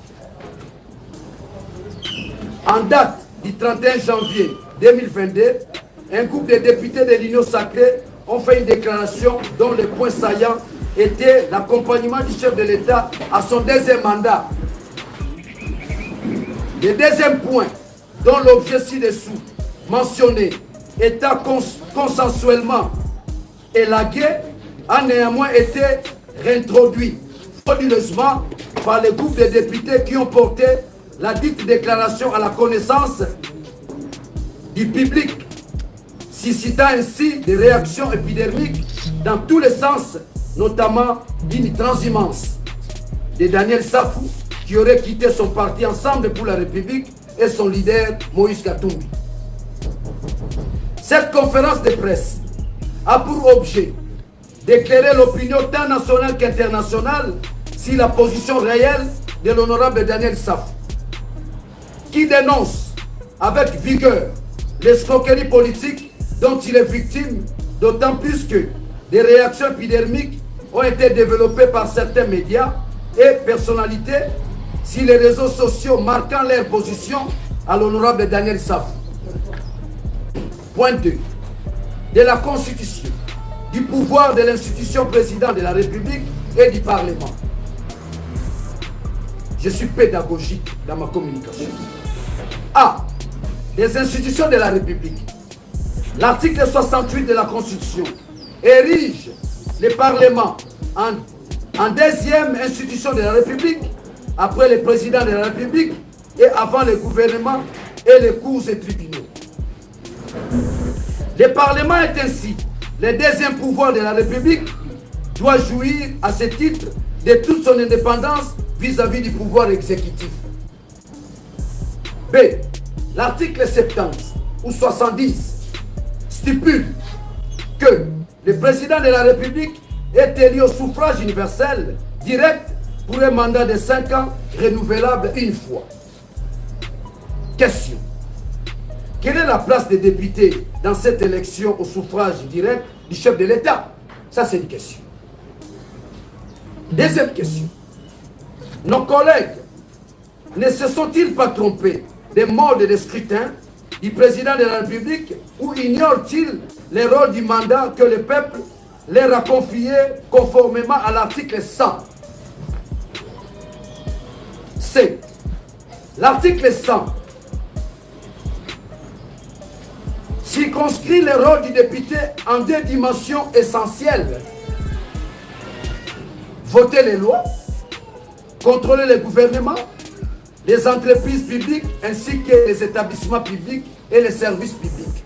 En date du 31 janvier 2022, un groupe de députés de l'Union sacrée ont fait une déclaration dont le point saillant était l'accompagnement du chef de l'État à son deuxième mandat. Le deuxième point, dont l'objet ci-dessous mentionné étant consensuellement élagué, a néanmoins été réintroduit frauduleusement par le groupe de députés qui ont porté la dite déclaration à la connaissance du public, suscitant ainsi des réactions épidermiques dans tous les sens, notamment d'une transhumance de Daniel Safou, qui aurait quitté son parti Ensemble pour la République et son leader Moïse Katumbi. Cette conférence de presse a pour objet d'éclairer l'opinion tant nationale qu'internationale sur la position réelle de l'honorable Daniel Safou, qui dénonce avec vigueur l'escroquerie politique dont il est victime, d'autant plus que des réactions épidermiques ont été développées par certains médias et personnalités sur les réseaux sociaux marquant leur position à l'honorable Daniel Safou. Point 2. De la Constitution du pouvoir de l'institution président de la République et du Parlement. Je suis pédagogique dans ma communication. A. Les institutions de la République. L'article 68 de la Constitution érige le Parlement en deuxième institution de la République, après le président de la République et avant le gouvernement et les cours et tribunaux. Le Parlement est ainsi le deuxième pouvoir de la République, doit jouir à ce titre de toute son indépendance vis-à-vis du pouvoir exécutif. B. L'article 70 ou 70 stipule que le président de la République est élu au suffrage universel direct pour un mandat de 5 ans renouvelable une fois. Question. Quelle est la place des députés dans cette élection au suffrage direct du chef de l'État? Ça, c'est une question. Deuxième question. Nos collègues ne se sont-ils pas trompés des modes de scrutin du président de la République ou ignorent-ils le rôle du mandat que le peuple leur a confié conformément à l'article 100? C. L'article 100 circonscrit le rôle du député en deux dimensions essentielles. Voter les lois, contrôler le gouvernement, les entreprises publiques ainsi que les établissements publics et les services publics.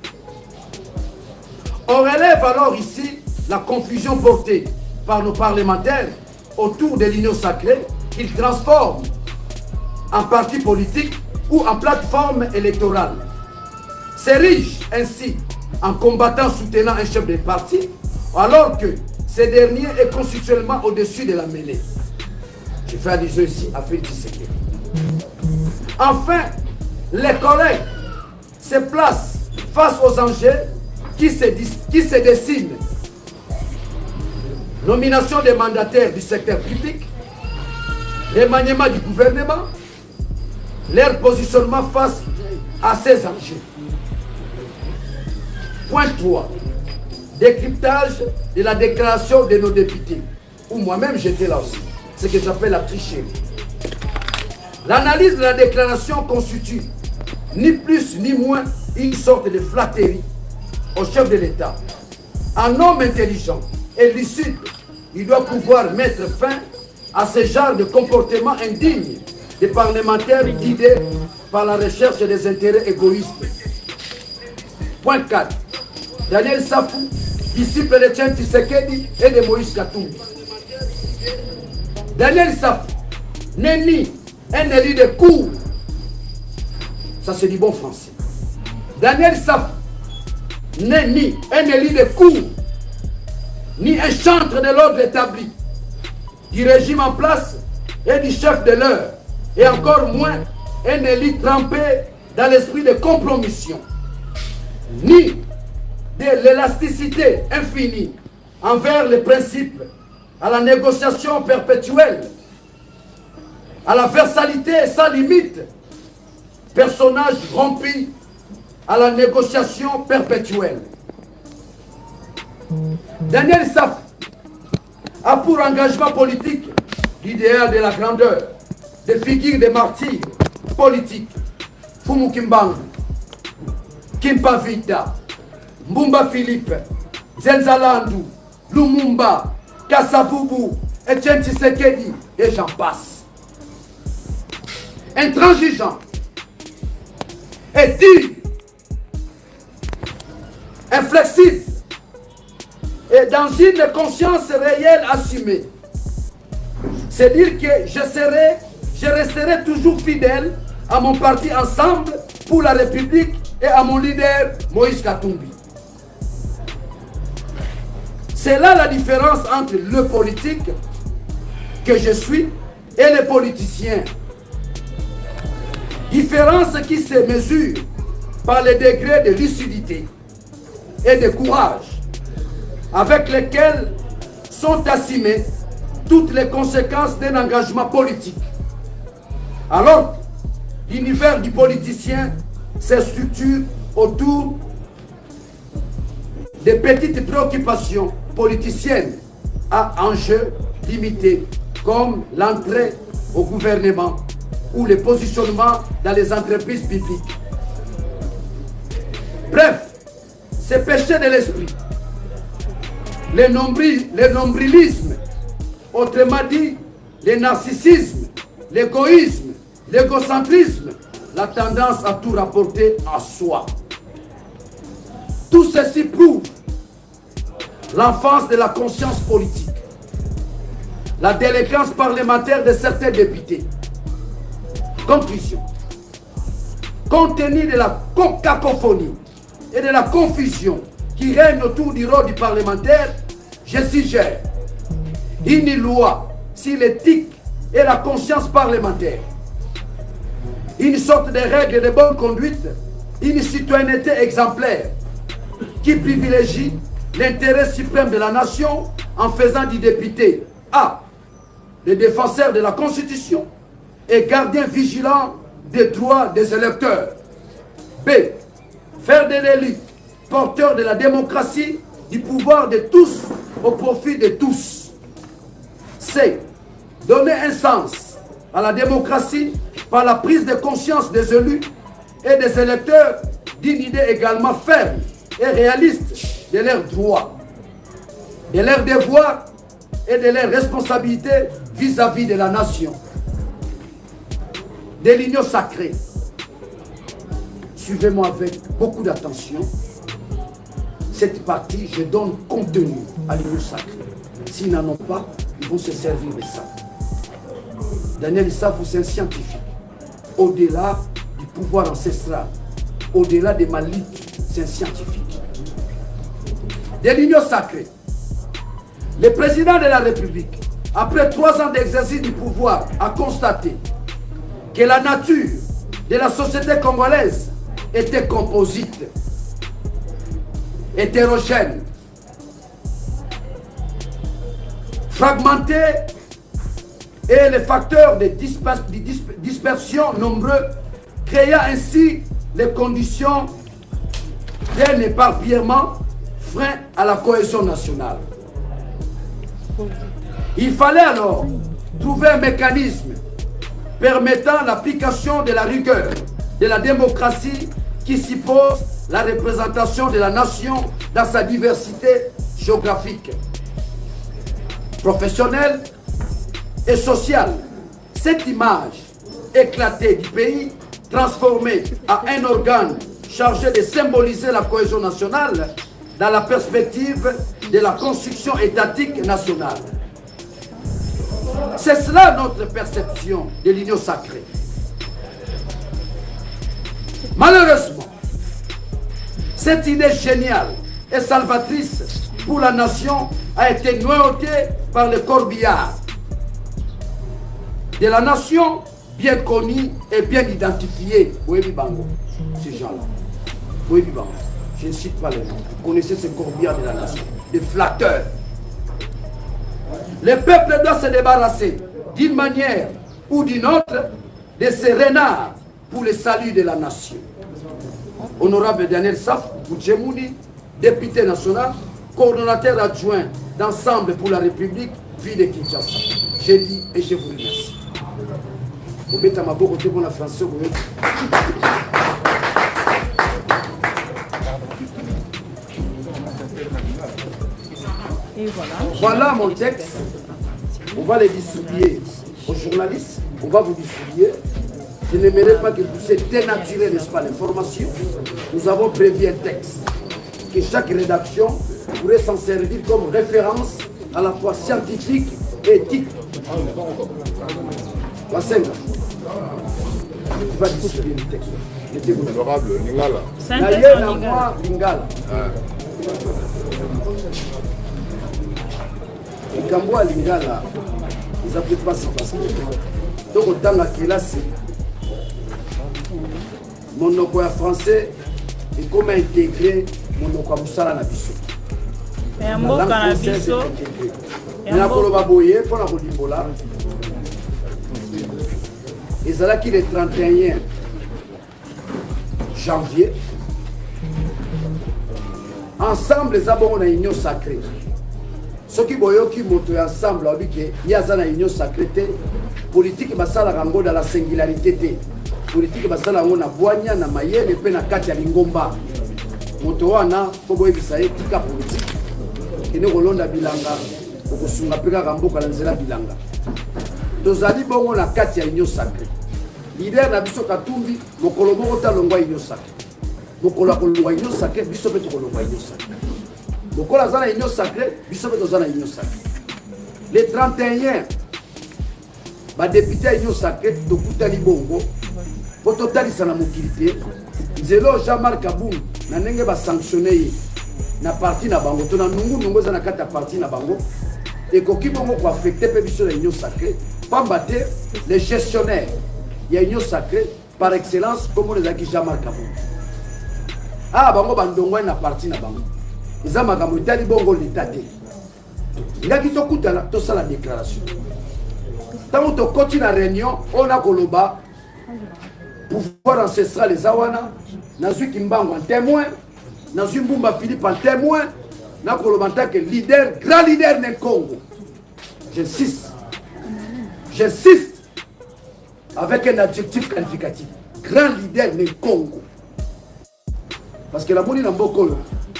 On relève alors ici la confusion portée par nos parlementaires autour de l'union sacrée qu'ils transforment en parti politique ou en plateforme électorale. S'érige ainsi en combattant soutenant un chef de parti alors que ce dernier est constitutionnellement au-dessus de la mêlée. Je fais allusion ici à Félix Tshisekedi. Enfin, les collègues se placent face aux enjeux qui se dessinent. Nomination des mandataires du secteur public, remaniement du gouvernement, leur positionnement face à ces enjeux. Point 3. Décryptage de la déclaration de nos députés, où moi-même j'étais là aussi. Ce que j'appelle la tricherie. L'analyse de la déclaration constitue ni plus ni moins une sorte de flatterie au chef de l'État. Un homme intelligent et lucide, il doit pouvoir mettre fin à ce genre de comportement indigne des parlementaires guidés par la recherche des intérêts égoïstes. Point 4. Daniel Safou, disciple de Etienne Tshisekedi et de Moïse Katumbi. Daniel Safou n'est ni un élu de cour, ça c'est du bon français. Daniel Safou n'est ni un élu de cour, ni un chantre de l'ordre établi, du régime en place et du chef de l'heure, et encore moins un élu trempé dans l'esprit de compromission, ni de l'élasticité infinie envers les principes, à la négociation perpétuelle, à la versalité sans limite, personnage rompu à la négociation perpétuelle. Daniel Safou a pour engagement politique l'idéal de la grandeur, des figures de martyrs politiques, Fumu Kimbangu, Kimpa Vita, Mbumba Philippe, Zenzalandu, Lumumba, Kassavubu, Etienne Tshisekedi, et j'en passe. Intransigeant, et digne, inflexible, et dans une conscience réelle assumée. C'est dire que je resterai toujours fidèle à mon parti Ensemble pour la République et à mon leader Moïse Katumbi. C'est là la différence entre le politique que je suis et les politiciens. Différence qui se mesure par le degré de lucidité et de courage avec lesquels sont assumées toutes les conséquences d'un engagement politique. Alors, l'univers du politicien se structure autour des petites préoccupations politicienne à enjeux limités comme l'entrée au gouvernement ou le positionnement dans les entreprises publiques. Bref, ces péchés de l'esprit, le nombrilisme, autrement dit, le narcissisme, l'égoïsme, l'égocentrisme, la tendance à tout rapporter à soi. Tout ceci prouve l'enfance de la conscience politique, la délinquance parlementaire de certains députés. Conclusion. Compte tenu de la cacophonie et de la confusion qui règne autour du rôle du parlementaire, je suggère une loi sur l'éthique et la conscience parlementaire, une sorte de règle de bonne conduite, une citoyenneté exemplaire qui privilégie l'intérêt suprême de la nation en faisant du député A, le défenseur de la Constitution et gardien vigilant des droits des électeurs. B, faire de l'élu porteur de la démocratie, du pouvoir de tous au profit de tous. C, donner un sens à la démocratie par la prise de conscience des élus et des électeurs d'une idée également ferme et réaliste de leurs droits, de leurs devoirs et de leurs responsabilités vis-à-vis de la nation. De l'union sacrée. Suivez-moi avec beaucoup d'attention. Cette partie, je donne contenu à l'union sacrée. S'ils n'en ont pas, ils vont se servir de ça. Daniel Issa, c'est un scientifique. Au-delà du pouvoir ancestral, au-delà de ma lutte, c'est un scientifique. De l'union sacrée. Le président de la République, après 3 ans d'exercice du pouvoir, a constaté que la nature de la société congolaise était composite, hétérogène, fragmentée et les facteurs de dispersion nombreux, créant ainsi les conditions d'un éparpillement frein à la cohésion nationale. Il fallait alors trouver un mécanisme permettant l'application de la rigueur de la démocratie qui suppose la représentation de la nation dans sa diversité géographique, professionnelle et sociale. Cette image éclatée du pays, transformée en un organe chargé de symboliser la cohésion nationale dans la perspective de la construction étatique nationale. C'est cela notre perception de l'union sacrée. Malheureusement, cette idée géniale et salvatrice pour la nation a été noyautée par le corbillard de la nation bien connue et bien identifiée. Boébi Bango, ces gens-là. Boébi Bango, je ne cite pas les noms. Vous connaissez ce corbillard de la nation, des flatteurs. Le peuple doit se débarrasser d'une manière ou d'une autre de ces renards pour le salut de la nation. Honorable Daniel Saf Boutchemouni, député national, coordonnateur adjoint d'Ensemble pour la République, ville de Kinshasa. J'ai dit et je vous remercie. Vous mettez à ma côté pour la France. Et voilà. Voilà mon texte. On va les distribuer aux journalistes. On va vous distribuer. Je n'aimerais pas que vous puissiez dénaturer, n'est-ce pas, l'information. Nous avons prévu un texte que chaque rédaction pourrait s'en servir comme référence à la fois scientifique et éthique. Wassenga, tu vas distribuer le texte. Honorable Lingala. Synthèse en Lingala. Lingala. Likambo ya Lingala, ils appellent pas ça parce que donc autant la classe monoko ya français et comment intégrer monoko ya musala na biso. Ya mboka na biso. Na koloba boye pour la kolimbola. Ezalaki le 31 janvier. Ensemble, les abonnés na union sacrée. Ce qui boyoki moto ensemble, il y a une union sacrée. Politique basala rango dans la singularité. Politique basala rango na boanya na mayele pe na kati ya lingomba. Moto wana kobo ebisa etika politique. Kene kolonda bilanga, kosunga peka kamboka na nzela bilanga. Tozali bongo na kati ya union sacrée. Leader na biso Katumbi, mokolo moko ta longwa union sacrée. Mokolo kolongwa union sacrée, biso pe to kolongwa union sacrée. Mokolo azana union sacrée, biso pe to zana union sacrée. Les 31 ba député union sacrée to kutali bongo. Po totali sana mokilité. Nzelo Jean-Marc Aboum na ndenge ba sanctionner na parti na bango to na nungu za na kata parti na bango. Et koki bongo ko affecter pe biso la union sacrée. Pambate les gestionnaires. Il y a une union sacrée par excellence comme les acquis Jean-Marc Aboum. Ah bango bandongo na parti na bango. Ils ont makambo tali bongo l'état té. Ngaki to kutala to sala déclaration. Tant to continue la réunion, on a koloba pouvoir ancestral les awana, nazu Kimbango en témoin, nazu Mbumba Philippe en témoin, na koloba tant que leader, grand leader du Congo. J'insiste. J'insiste avec un adjectif qualificatif. Grand leader du Congo. Parce que la monnaie n'a pas de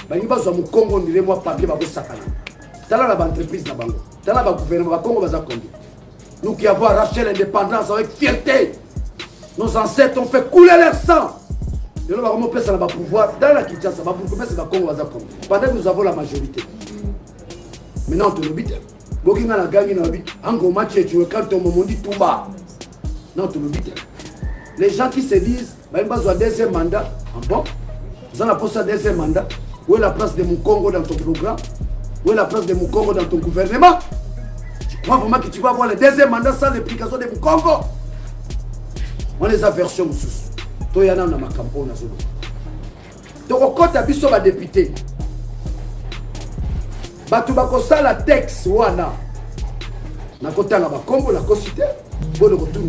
bani bazo mu Congo ndire moi papier bako sakana. Tala la entreprise na bango. Tala ba gouvernement ba Congo baza Congo. Nous qui avons arraché l'indépendance avec fierté. Nos ancêtres ont fait couler leur sang. Et nous avons placé le pouvoir dans la Kinshasa, ba pour c'est ba Congo baza Congo. Pendant que nous avons la majorité. Maintenant on te l'obite. Bokinga la gangi na bi ango match tu quand on me dit tout bas. Non tu l'obite. Les gens qui se disent ba bazo deuxième mandat, en bon. Vous en avez posé un deuxième mandat. Où est la place de Mukongo dans ton programme? Où est la place de Mukongo dans ton gouvernement? Tu crois vraiment que tu vas avoir le deuxième mandat sans l'implication de Mukongo? On les a versions sous. Toi, il y en a dans ma campagne. Donc, au côté de la député, tu vas la texte. Wana. Na côté na Bakombo, la cité. Bon, le retour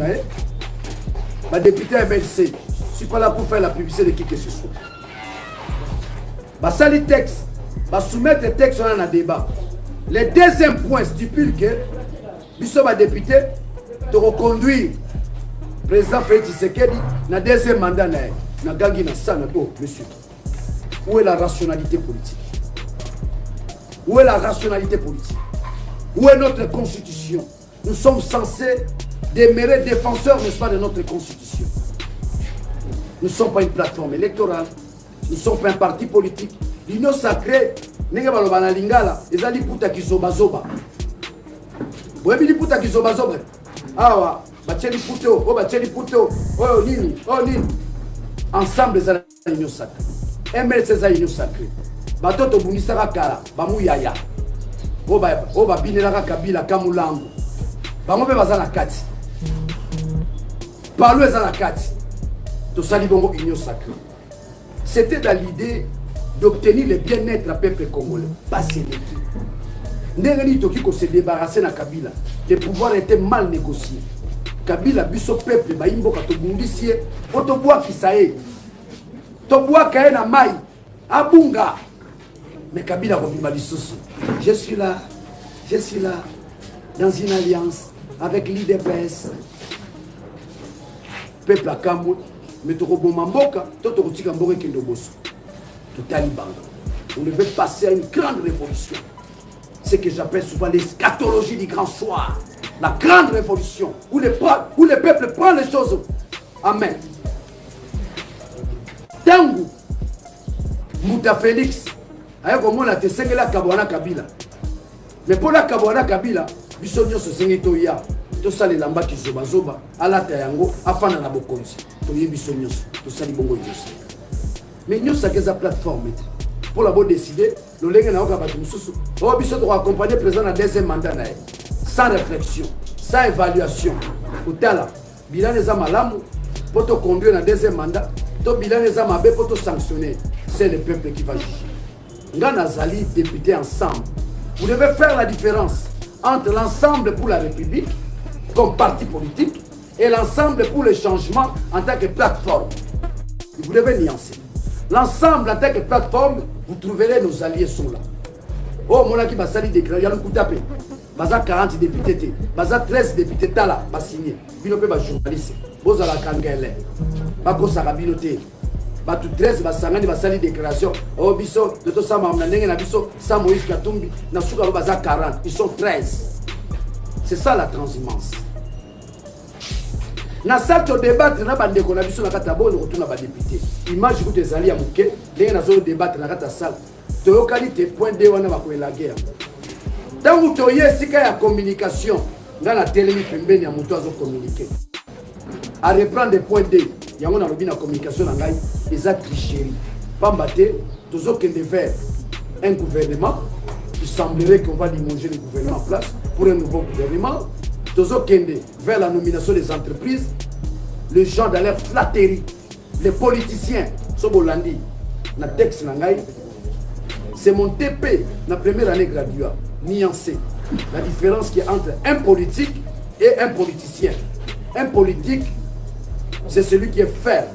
na député MLC. Je ne suis pas là pour faire la publicité de qui que ce soit. Basali texte, soumettre le texte dans un débat. Le deuxième point stipule que Bisso va député de reconduire le président Félix Tshisekedi dans le deuxième mandat na gangi na sana to monsieur. Où est la rationalité politique? Où est la rationalité politique? Où est notre constitution? Nous sommes censés demeurer défenseurs, n'est-ce pas, de notre constitution. Nous ne sommes pas une plateforme électorale. Nous ne sommes pas un parti politique. L'union sacrée, n'est pas la lingala, ils ont dit puta qui zoba zoba. Vous avez dit puta qui zoba zoba. Ah ouais, bacheli puto, oh bacheli puto, oh nini, oh nini. Ensemble, ils ont l'union sacrée. ML, c'est l'union sacrée. Bato to bunisaka kala, bamu yaya. Oh ba binelaka kabila kamulango. Bamu pe bazana kati. Parlo ezana kati. To sali bongo union sacrée. C'était dans l'idée d'obtenir le bien-être du peuple congolais. Pas sélectif. Ndengeni Toki ko se débarrasser na Kabila. Le pouvoir était mal négocié. Kabila biso peuple ba imboka to bundisie, oto bois kisae. To bois kae na mai. Abunga. Mais Kabila robima lisusu. Je suis là dans une alliance avec l'IDPS. Peuple à Kambo. Mais tu Mboka, tu on devait passer à une grande révolution. Ce que j'appelle souvent l'eschatologie du grand soir. La grande révolution, où le peuple prend les choses en main. Tangu, Mouta Félix, avec au moins la Tessengela Kabwana Kabila. Mais pour la Kabwana Kabila, Bissonio se senge toya. Tout ça les lamba qui zoba zoba à la tayango afana na bokonzi to yebiso nyos to sali bongo nyos mais nyos ça que sa plateforme pour la bonne décider le lenge na okaba mususu o biso to accompagner président na deuxième mandat na sans réflexion sans évaluation utala bilan les amalamu pour te conduire na deuxième mandat to bilan les amabe pour te sanctionner c'est le peuple qui va juger ngana zali député ensemble vous devez faire la différence entre l'ensemble pour la République comme parti politique et l'ensemble pour le changement en tant que plateforme. Vous devez nuancer. L'ensemble en tant que plateforme, vous trouverez nos alliés sont là. Oh, mon qui va salir déclarer, il y a un coup tapé. Baza 40 députés, baza 13 députés, tala, va signer. Bino peut pas journaliste. Boza la kangele. Bako sarabinote. Batu 13 va sangani va salir déclaration. Oh, biso, de tout ça, maman, n'a biso, ça Moïse Katumbi, n'a souka baza 40. Ils sont 13. C'est ça la transhumance. Na salle de débattre na bande ko na biso na kata bo retourna ba député. Image ko tezali ya muke, ndenge na zo débattre na kata salle. Toyokali te point de wana ba ko la guerre. Tangu toye sika ya communication, nga na telemi pembeni ya muto azo communiquer. À reprendre des points D, yango na lobi na communication na ngai, eza tricherie. Pamba te tozo kende vers un gouvernement, il semblerait qu'on va limoger le gouvernement en place pour un nouveau gouvernement. Tozo kende vers la nomination des entreprises, les gens dans leur flatterie, les politiciens, Sobolandi, na texte nangai, c'est mon TP, la première année graduée, nuancé. La différence qui est entre un politique et un politicien. Un politique, c'est celui qui est ferme,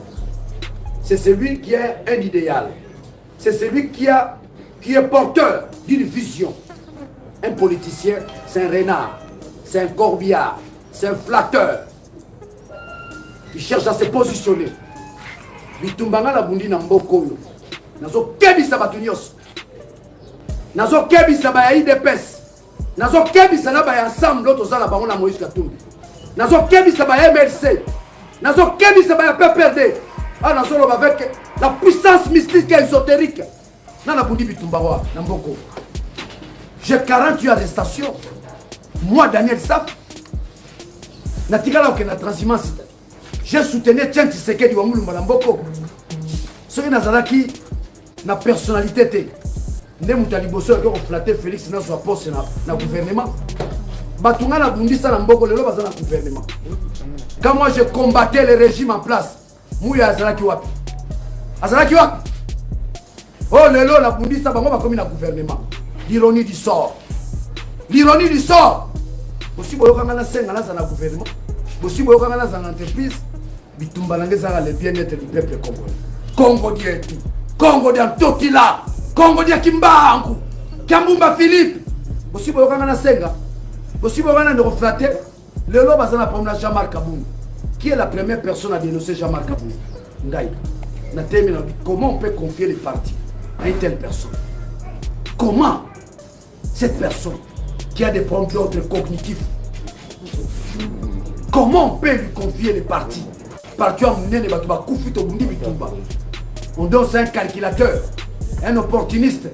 c'est celui qui a un idéal, c'est celui qui est porteur d'une vision. Un politicien, c'est un renard. C'est un corbillard, c'est un flatteur. Il cherche à se positionner. Bitumbanga la bundi na mboko. Nazo kebisa batunyos. Nazo kebisa ba ya IDPS. Nazo kebisa na ba ya ensemble l'autre za la bango na Moïse Katumbi. Nazo kebisa ba ya MLC. Nazo kebisa ba ya PPRD. Ah nazo lo avec la puissance mystique et ésotérique. Na la bundi bitumbawa na mboko. J'ai 48 arrestations. Moi, Daniel Sap, j'ai soutenu Tien Tshisekedi wa Mulumba Mboko. Ce qui nazalaki na personnalité, ne mutaliboso ko flatter Félix na so poste na gouvernement. Batunga na bundisa na Mboko lelo bazana gouvernement. Quand moi je combattais le régime en place, Mouya azalaki wapi? Azalaki wapi? Oh lelo la bundisa bango ba komi na gouvernement. L'ironie du sort. L'ironie du sort. Si vous avez un gouvernement, si vous avez une entreprise, vous avez le bien-être du peuple congolais. Congo dit tout. Congo dit Tokila. Congo dit Kimbangu. Kambumba Philippe. Si vous avez un senga, si vous avez un reflaté, le lot va prendre Jean-Marc Kaboun. Qui est la première personne à dénoncer Jean-Marc Kaboun? Ngaï. Comment on peut confier les partis à une telle personne? Comment cette personne qui a des problèmes d'ordre cognitif, comment on peut lui confier les partis? On donne un calculateur, un opportuniste.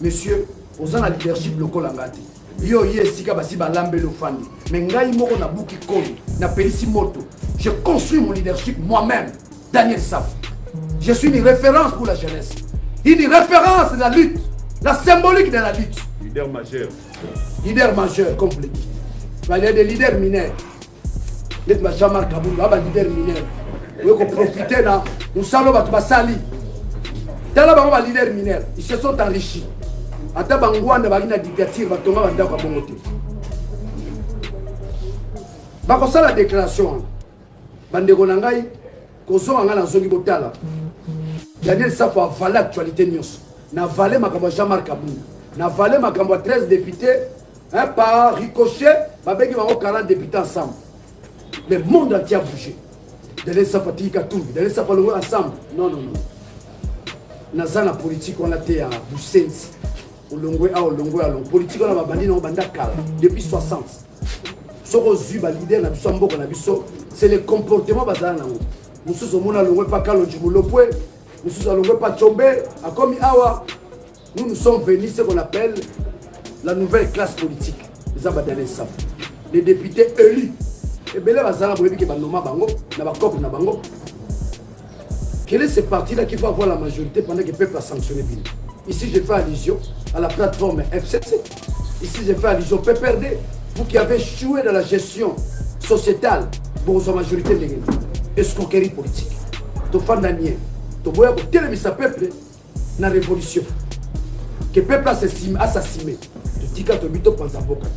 Monsieur, on a la leadership local. Je construis mon leadership moi-même, Daniel Saf. Je suis une référence pour la jeunesse. Une référence de la lutte. La symbolique de la lutte. Leader majeur. Leader majeur, comme vous le dites. Il y a des leaders mineurs. Vous êtes Jean-Marc Kaboul, vous êtes leader mineur. Vous pouvez profiter là. Nous savons que vous êtes sali. Dans la leader mineur, ils se sont enrichis. En tant que Rwanda, vous avez une dictature, vous avez une dictature. Vous avez la déclaration. Vous avez Daniel Saf a valé l'actualité news. Na valé makambo Jean-Marc Kaboul. Na valé makambo 13 députés. Par ricochet, babeki bango 40 députés ensemble. Le monde entier a bougé. Daniel Saf a tika tout. Daniel Saf a loué ensemble. Non, non, non. Naza na politique on a été à Boussensi. Olongwe a olongwe a long. Politique on a bandi na banda kala depuis 60. Soko zuba leader na biso mboko na biso, c'est le comportement bazala na ngo. Mususu mona longwe pa kalo jibulopwe. Nous allons pas tomber à comme Awa. Nous sommes venus ce qu'on appelle la nouvelle classe politique. Les Abadalés Saf. Les députés élus. Et bien là, quel est ce parti-là qui va avoir la majorité pendant que le peuple a sanctionné? Ici, je fais allusion à la plateforme FCC. Ici, je fais allusion au PPRD. Vous qui avez joué dans la gestion sociétale pour votre majorité de escroquerie politique. Tofandanier. Tu vois que tel peuple na révolution que le peuple a assassiné. Tu dis que tu penses à beaucoup.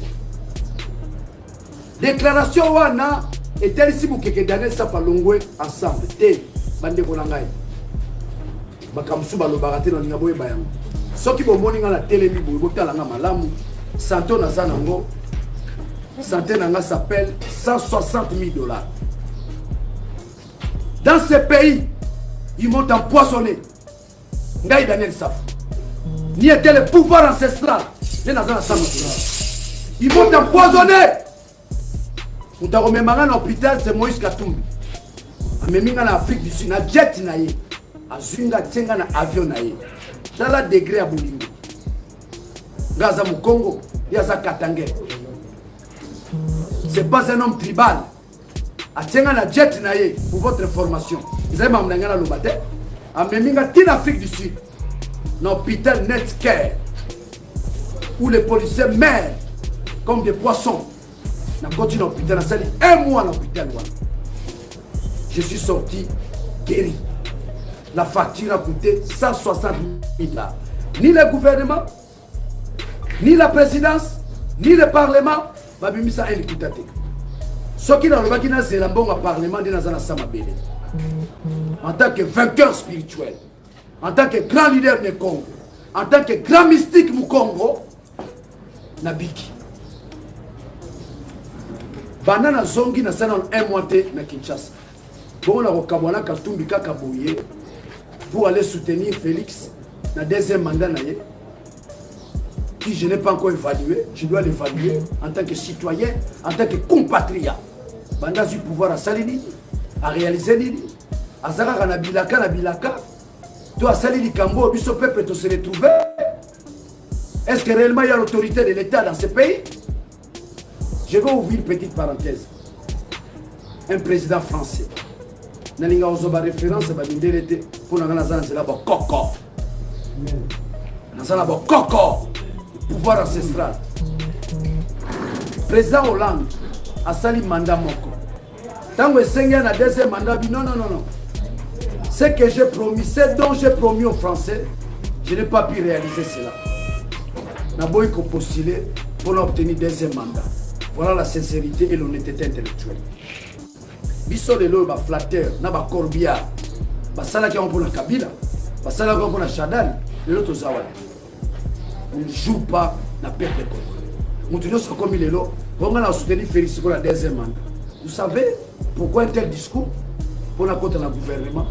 Déclaration wana et tel si vous que Daniel Saf a longwe ensemble. bande ko na ngai bakamsu balobaka te na ninga boyeba yango soki bomoni nga na telemi boye botala nga malamu santo naza nango santé nanga s'appelle 160 000 $. Dans ce pays, ils m'ont empoisonné. Ngaï Daniel Saf. Ni était le pouvoir ancestral. Ils m'ont empoisonné. Nous avons même un hôpital, c'est Moïse Katumbi. Même en Afrique du Sud, na jet naïe. A Zunga Tsenga na avion naïe. Dans la degré à Bolingo. Gaza Mukongo, Yaza Katangé. C'est pas un homme tribal. A Tsenga na jet naïe pour votre information. Vous avez m'amené à l'Obate. A Meminga, en Afrique du Sud. Dans l'hôpital Netcare. Où les policiers meurent comme des poissons. Dans l'hôpital, un mois à l'hôpital. Je suis sorti guéri. La facture a coûté 160 000 $. Ni le gouvernement, ni la présidence, ni le parlement, va bien ça un écoute. Ce qui dans le Bakina, c'est le bon parlement de Nazana Samabele. En tant que vainqueur spirituel, en tant que grand leader du Congo, en tant que grand mystique du Congo, Nabiki. Banana Zongi na sana un mois na Kinshasa. Bon, on a Kabwana Katumbi Kakaboye pour aller soutenir Félix dans le deuxième mandat. Qui je n'ai pas encore évalué, je dois l'évaluer en tant que citoyen, en tant que compatriote. Banda du pouvoir à Salini, à réaliser Nini, à Zara Nabilaka, toi à Salini Kambo, du peuple se retrouver. Est-ce que réellement il y a l'autorité de l'État dans ce pays? Je vais ouvrir une petite parenthèse. Un président français. Nalinga ozoba référence ba bindelete pour na ngana zana ba koko. Nazana ba koko. Pouvoir ancestral. Président Hollande a sali mandat moko. Tango esenga na deuxième mandat bi non. Ce que j'ai promis, c'est dont j'ai promis aux Français, je n'ai pas pu réaliser cela. N'a pas postulé pour obtenir deuxième mandat. Voilà la sincérité et l'honnêteté intellectuelle. Biso lelo ba flatteur na ba corbillard ba sala ki on pour la Kabila ba sala ko pour la Chadali lelo to zawali on ne joue pas na peuple congolais mutuno so comme lelo on a soutenir Félix pour la deuxième mandat. Vous savez pourquoi un tel discours pour la contre le gouvernement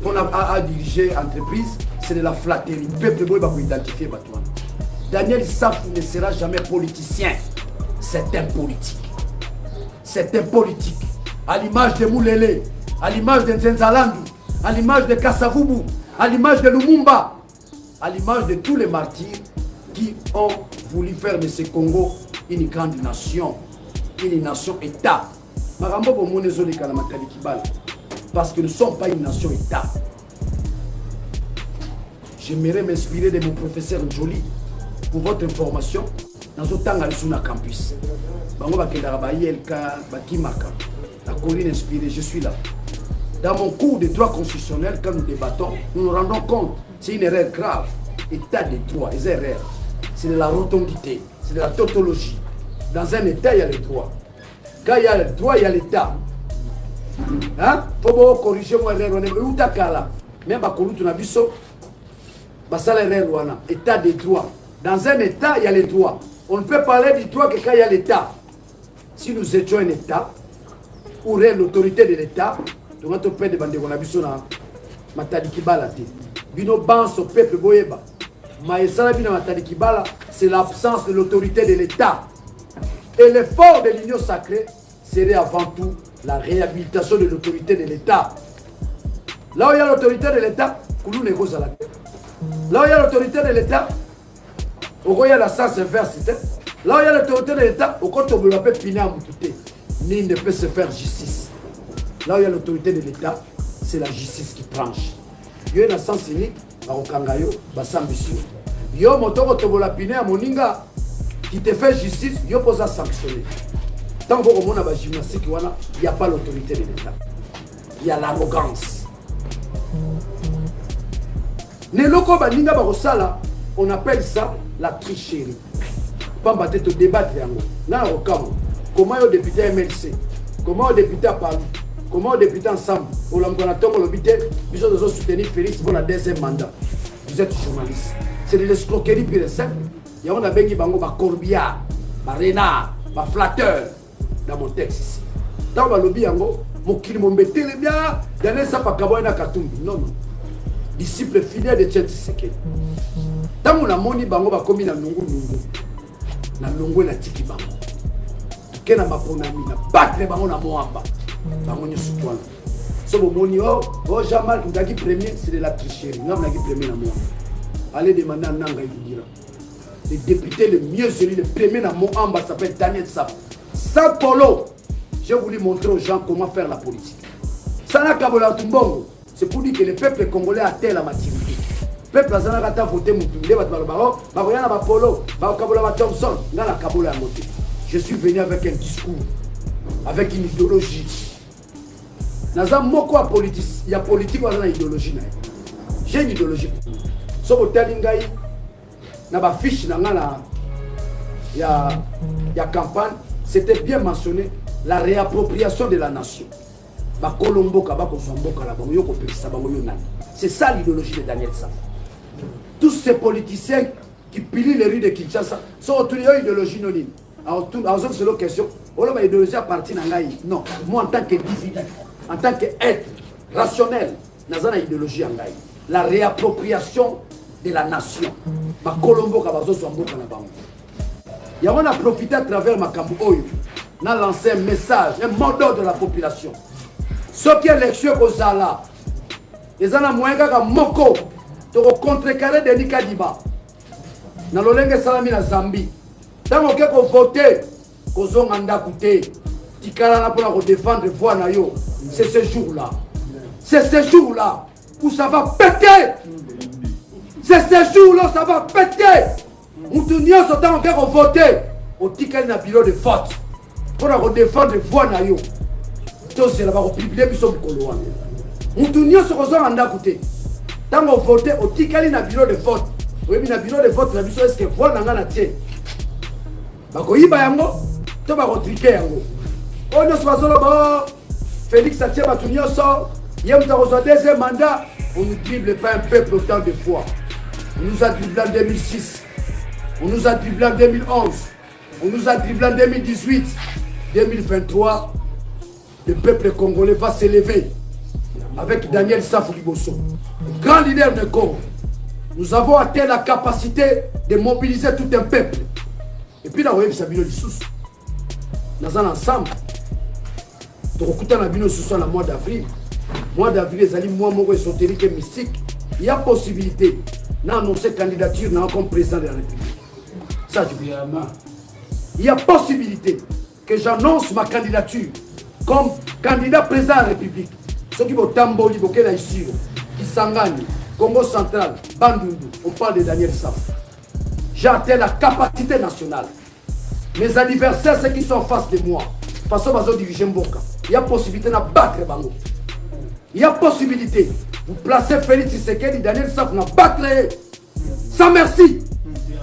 pour à diriger entreprise, c'est de la flatterie. Peuple boy va identifier Batouane. Daniel Saf ne sera jamais politicien. C'est un politique. C'est un politique. À l'image de Moulele, à l'image de Nzenzalandu, à l'image de Kassavubu, à l'image de Lumumba, à l'image de tous les martyrs qui ont voulu faire de ce Congo une grande nation, une nation-État. Parce que nous ne sommes pas une nation-État. J'aimerais m'inspirer de mon professeur Njoli pour votre information dans le temps à la campus. La colline inspirée, je suis là. Dans mon cours de droit constitutionnel, quand nous débattons, nous nous rendons compte c'est une erreur grave. État de droit, les erreurs. C'est de la rotondité, c'est de la tautologie. Dans un État, il y a le droit. Quand il y a le droit, il y a l'État. Hein? Faut corriger mon erreur. Où t'as qu'à là? Même à Kouloutou Nabiso, ça l'erreur. État de droit. Dans un État, il y a les droits. On ne peut parler du droit que quand il y a l'État. Si nous étions un État, où est l'autorité de l'État, nous avons fait des bandes de Nabiso na Matalikibala. Bino Banso peuple Boyeba. Maïsala Bino Matalikibala, c'est l'absence de l'autorité de l'État. Et l'effort de l'union sacrée serait avant tout la réhabilitation de l'autorité de l'État. Là où il y a l'autorité de l'État, Koulou négocie à la tête. Là où il y a l'autorité de l'État, au il y a la sens inverse. Là où il y a l'autorité de l'État, au compte on peut piner à Moutouté. Ni ne peut se faire justice. Là où il y a l'autorité de l'État, c'est la justice qui tranche. Il y a un sens unique, au Kangayo, Bassambisio. Il y a un moteur qui a piner à Moninga qui te fait justice, il y a pas à sanctionner. Tant que vous avez gymnastique, il n'y a pas l'autorité de l'État. Il y a l'arrogance. On appelle ça la tricherie. Pas battre te débattre. Comment est député MLC? Comment est député à Paris? comment député ensemble, au Lambonaton, au Lobité, ils ont soutenu Félix pour la deuxième mandat. Vous êtes journaliste. C'est de l'escroquerie pure et simple. Il y a un bengi bango, ma corbillard, ma renard, ma flatteur dans mon texte ici. Dans ma lobby, mon kili mon bété, les biens, dernier ça pas kaboina katumbi. Non, non. Disciple fidèle de Tchèque Tshisekedi. Dans mon amoni bango, ba komi na nungu nungu. Na nungu na tiki bango. Kena maponami na battre bango na moamba. Bango nyosu kwana. So bo moni oh Jean-Marc Ndaki premier, c'est de la tricherie. Ngam Ndaki premier na moamba. Allez demander à Nanga, il vous dira. Le député le mieux celui le premier dans mon amba s'appelle Daniel Saf. Sans polo, j'ai voulu montrer aux gens comment faire la politique. Sana Kabola Tumbongo, c'est pour dire que le peuple congolais a tel la maturité. Le peuple a voté Moutoumé, Baroyana Bapolo, Kabola Thompson, dans la Kabola Moté. Je suis venu avec un discours, avec une idéologie. Naza moko a politique, il y a politique, il y a idéologie. J'ai une idéologie. Si vous avez une fiche de la campagne, c'était bien mentionné la réappropriation de la nation. C'est ça l'idéologie de Daniel Saf. Tous ces politiciens qui pilient les rues de Kinshasa sont autour de l'idéologie non ligne. Alors, c'est la question. L'idéologie appartient à Ngaï. Non, moi en tant qu'individu, en tant qu'être rationnel, je n'ai pas d'idéologie en Ngaï. La réappropriation de la nation. Ma Colombo Kabazo Swamboka na bango. Il a profité à travers ma Kamboyo. On a lancé un message, un mot d'ordre de la population. Ce qui est l'élection aux Zala, les Zala Mouenga Moko, tu as contrecarré de Nikadiba. Dans l'Olenge Salami na Zambie. Tant que vous votez, vous avez un côté. Tikala pour défendre voix na yo. C'est ce jour-là. C'est ce jour-là où ça va péter. C'est ce jour-là, ça va péter. Nous tenions ce temps qu'on voter au ticket de bureau de vote pour défendre les voix. Tout c'est là-bas au public qui sont colois. Nous tenions ce qu'on a écouté. Tant qu'on votait au ticket de bureau de vote, oui, mais le bureau de vote, est-ce que voix n'a pas été. Bakoyiba yango, to bakotriquer yango. On ne soit pas Félix Satie Batunio sort, yem ta reçoit deuxième mandat, on ne dribble pas un peuple autant de fois. On nous a dribblé en 2006, on nous a dribblé en 2011, on nous a dribblé en 2018, 2023, le peuple congolais va s'élever avec Daniel Safou Liboso, grand leader de Congo. Nous avons atteint la capacité de mobiliser tout un peuple. Et puis là, vous voyez, ça vient du sous. Dans un ensemble, on a vu ce soir le mois d'avril. Mois d'avril, les alliés, moi, ésotérique et mystique. Il y a possibilité d'annoncer candidature comme président de la République. Ça, je dis. Il y a possibilité que j'annonce ma candidature comme candidat président de la République. Ceux qui vont Tamboli, Bokela ici, Kisangani, Congo central, Bandundu, on parle de Daniel Saf. J'ai atteint la capacité nationale. Mes adversaires, ceux qui sont en face de moi, façon de diriger Mboka, il y a possibilité de battre Bango. Il y a possibilité. Vous placez Félix Tshisekedi, Daniel Saf, de battre. Sans merci.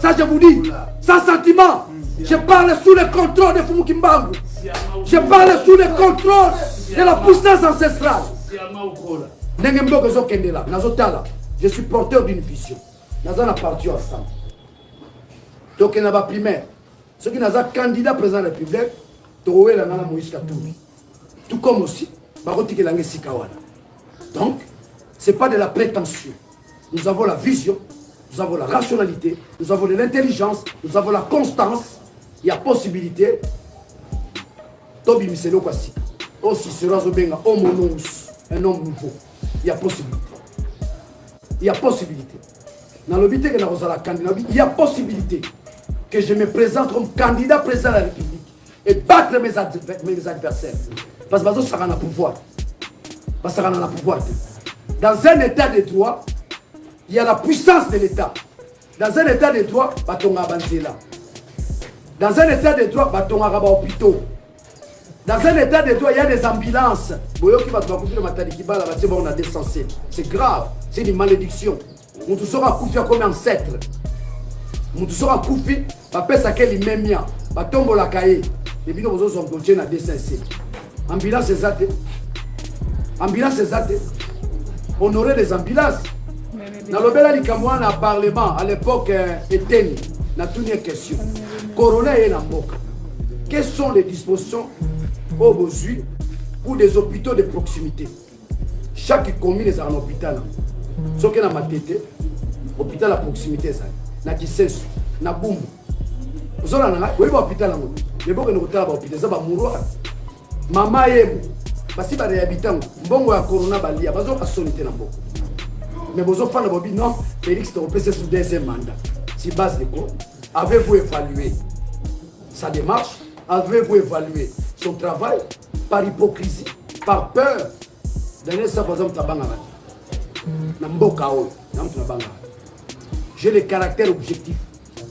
Ça, je vous dis. Sans sentiment. Je parle sous le contrôle de Fumu Kimbangu. Je parle sous le contrôle de la puissance ancestrale. Je suis porteur d'une vision. Nous avons parti ensemble. Donc, il n'y a pas primaire. Ceux qui sont candidats président de la République, tout comme aussi, donc, ce n'est pas de la prétention. Nous avons la vision, nous avons la rationalité, nous avons de l'intelligence, nous avons la constance. Il y a possibilité. Tobi Miselo Kwasi. Aussi sera Zobenga, un homme nouveau. Il y a possibilité. Il y a possibilité. Dans le but que nous avons la candidature, il y a possibilité que je me présente comme candidat président de la République et battre mes adversaires. Parce que ça va pouvoir. Parce que ça va pouvoir. Dans un état de droit, il y a la puissance de l'État. Dans un état de droit, batonga banzela. Dans un état de droit, batonga raba hôpitaux. Dans un état de droit, il y a des ambulances. C'est grave, c'est une malédiction. Nous tous sommes couffés comme ancêtre. Nous tous sommes couffés, papa sakeli memia, batombo la cahier. Et puis nous sommes coachés dans des ambulance c'est ça. Ambulance c'est honorer les ambulances. Dans le bel Likamouana Parlement, à l'époque, était na toute une question. Corona et Namboka. Quelles sont les dispositions au besoin pour des hôpitaux de proximité? Chaque commune est un hôpital. Ce qui est dans ma tête, hôpital à proximité, ça. Na Kisensu, na Bumbu. Vous avez un hôpital. Mais bon, nous avons un hôpital. Ça va mourir. Maman est. Parce que les habitants, bon, à Corona, balia, parce qu'on a sonné dans beaucoup. Mais vos enfants n'ont pas dit non, Félix est repressé sous deuxième mandat. Si base de quoi, avez-vous évalué sa démarche? Avez-vous évalué son travail? Par hypocrisie, par peur? Dernier ça, par exemple, j'ai le caractère objectif.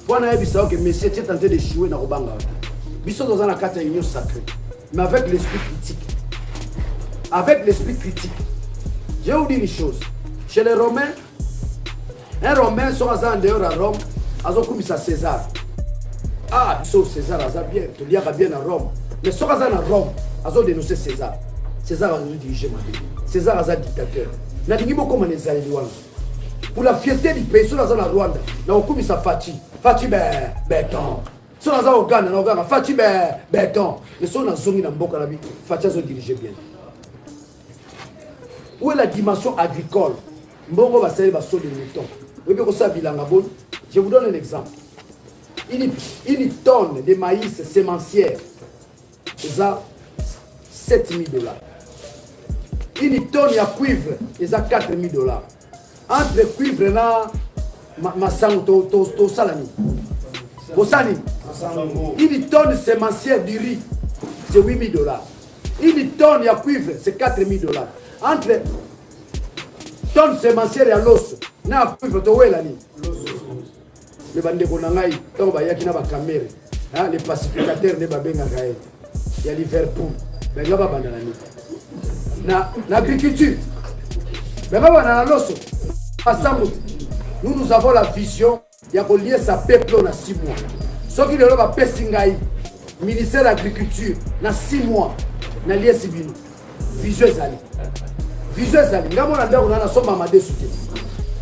Pour qu'on ait vu que monsieur est tenté de jouer dans le Banga. Nous sommes dans la carte union sacrée, mais avec l'esprit critique. Avec l'esprit critique. Je vais vous dire une chose. Chez les Romains, un Romain sera en dehors à Rome, ils ont commis à César. Ah, César a bien, tu liras bien à Rome. Mais sera à Rome, ils ont dénoncé César. César a dirigé ma vie. César a dictateur. N'a dit beaucoup comme les Aïdouans. Pour la fierté du pays, sur la zone à Rwanda, ils ont commis à Fati. Fati, béton. Sur la zone au Ghana, Fati, béton. Mais sur la zone dans Boka la vie, Fati a dirigé bien. Où est la dimension agricole? Mbongo va salir basso de mouton. Je vous donne un exemple. Une tonne de maïs sémencière, ça 7 000 $. Une tonne de cuivre, ça 4 000 $. Entre cuivre et masango, to salami. Bosani. Une tonne sémencière du riz, c'est 8 000 $. Une tonne de cuivre, c'est 4 000 $. Entre tonne sémencière et l'os, na cuivre to welani. Les bandeko nangai, tant bayaki na ba caméra, hein, les pacificateurs ne babenga gaé. Il y a Liverpool, mais là ba bandana ni. Na l'agriculture. Mais ba bandana l'os. Nous avons la vision, il y a relier sa peuple dans 6 mois. Ce qui est là pesingai, ministère de l'agriculture dans 6 mois, na lié sibino. Vision ezali. Vision ezali. Ngamo na ndako na somba madesu te.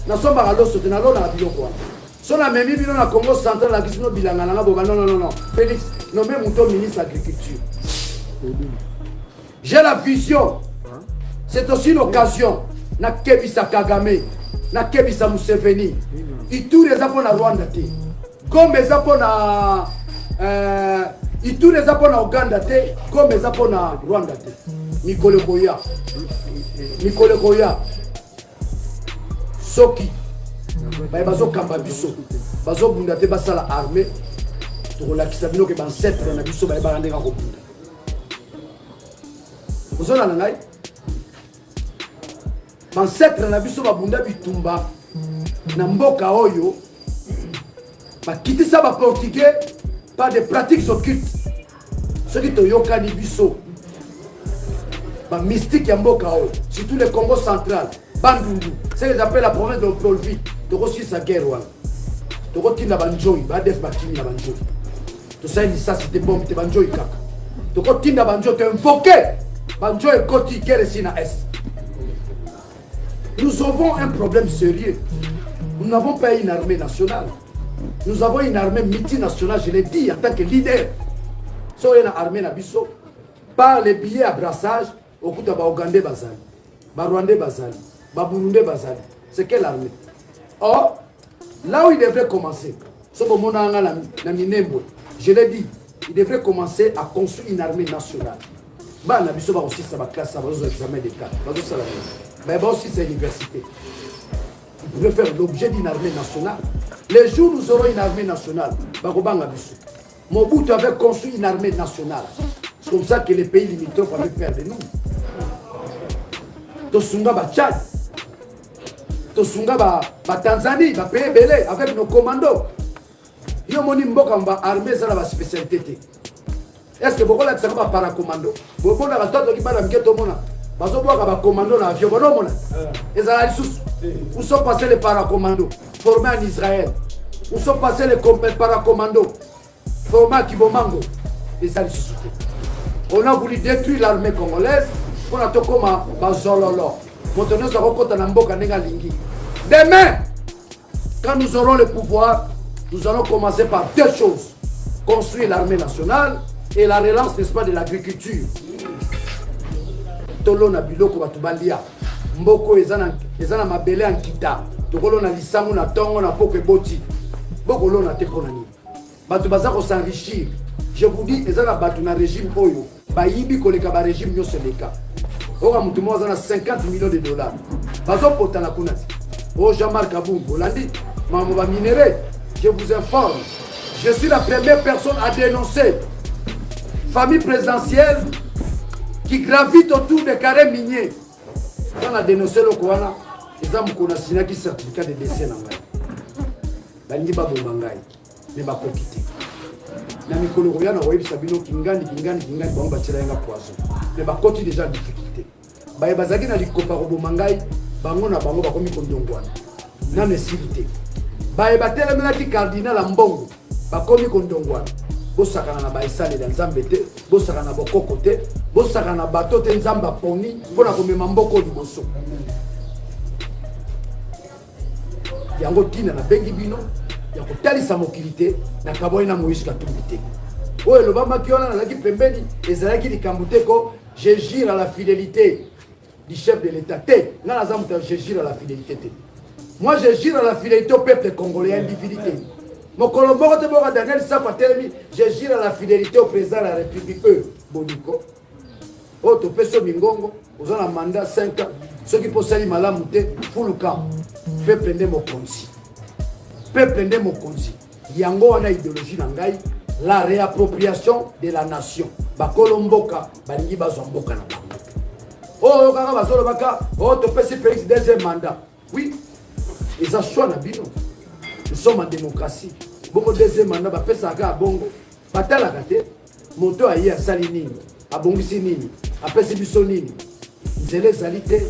Na somba ka loso te na lo na biloko wana. So na memi bino na Congo central la kisino bilanga na boba non. Félix, nommé Mouton ministre de l'agriculture. J'ai la vision. C'est aussi l'occasion na kebisa Kagame, na kebisa Museveni. Ituri eza pona Rwanda te. Gombe eza pona Ituri eza pona Uganda te, Gombe eza pona Rwanda te. Mikole Koya Soki bazo kamba biso bazo bunda te basala armée to la kisabino ke bancetre na biso ba ndeka ko bunda ozona na ngai bancetre na biso ba bunda bitumba na mboka oyo ba kitisa ba portugais par des pratiques occultes ce qui to yokani biso ba mystique ya mboka oyo surtout le Congo central Bandundu, c'est ce qu'ils appellent la province de Prolvi. Tu reçois sa guerre. Tu retiens la banjoy, tu def batini la banjoy. Tu sais ça c'était bon, tu banjoy kaka. Tu retiens la banjoy, tu invoqué. Banjoy koti guerre sina est. Nous avons un problème sérieux. Nous n'avons pas une armée nationale. Nous avons une armée multinationale, je l'ai dit en tant que leader. Si on a une armée nabiso, par les billets à brassage, au coup de Ougandais Bazali, Rwandais Bazali. Baburundais Bazali, c'est quelle armée? Or, là où il devrait commencer, je l'ai dit, il devrait commencer à construire une armée nationale. Bah, la mission va aussi ça va classe, ça va aux examens d'État, va aussi c'est l'université. Il pourrait faire l'objet d'une armée nationale. Les jours où nous aurons une armée nationale, Mobutu avait construit une armée nationale. C'est comme ça que les pays limitrophes avaient peur de nous. Tosunga ba Tchad, Tosunga ba Tanzanie, ba pays belé avec nos commandos. Yo moni mboka mba armée ça la spécialité. Est-ce que beaucoup là ça va paracommando? Beaucoup là bato qui bala mketo mona. Bazo boka ba commando na avion bono mona. Ezala lisusu. Où sont passés les paracommandos formés en Israël? Où sont passés les paracommandos formés à Kibomango? Ezala lisusu. On a voulu détruire l'armée congolaise. pour la tokoma bazololo moto nyonso akokota na mboka ndenge alingi. Demain, quand nous aurons le pouvoir, nous allons commencer par deux choses: construire l'armée nationale et la relance, n'est-ce pas, de l'agriculture. Tolo na biloko batubalia mboko ezana mabele en kita tokolo na lisango na tongo na poko eboti bokolo na teko na ni batu baza ko s'enrichir. Je vous dis ezana batu na régime oyo bayibi koleka ba régime nyo seleka oka mutu mo zana 50 millions de dollars bazo potana kunati. Oh Jean-Marc Abou Landi maman ba minéré, je vous informe, je suis la première personne à dénoncer famille présidentielle qui gravite autour des carrés miniers. Quand on a dénoncé le Kouana, ils ont signé un certificat de décès. Ils ont dit mais ba kokite. Na mikolo koya na oyebi sabino kingani ba batira nga poison. Mais ba koti déjà difficulté. Ba bazaki na likopa ko bomangai bango na bango ba komi kondongwana. Na nécessité. Ba batela mena ki cardinal ambongo ba komi kondongwana. Bosakana na ba esale dans Zambete, bosakana bokoko te, bosakana bato te nzamba poni pona komema mboko liboso. Yango tina na bengi bino ya kotalisa mokilité na kaboyi na Moïse Katumbi te. Oyo lobama kiona na laki pembeni ezalaki likambuté ko je jure à la fidélité du chef de l'État te. Na nazamuta je jure à la fidélité te. Moi je jure à la fidélité au peuple congolais individualité. Mon Colombo te boka Daniel Safa telemi je jure à la fidélité au président de la République Boniko. Oh to peso mingongo ozana mandat 5 ans. Ceux qui possèdent malamu te full camp. Peuple ndé mokonzi. Peuple ndé mokonzi. Yango wana idéologie na ngai la réappropriation de la nation. Ba Kolomboka balingi bazomboka na bango. Oh kaka bazolo baka oh to pesi Félix deuxième mandat. Oui. Ils ont choix na bino. Nous sommes en démocratie. Beaucoup de deuxième mandat ba pesa ka bongo. Batala kate moto ayi asali nini. Abongisi nini. Apesi biso nini. Nzele ezali te,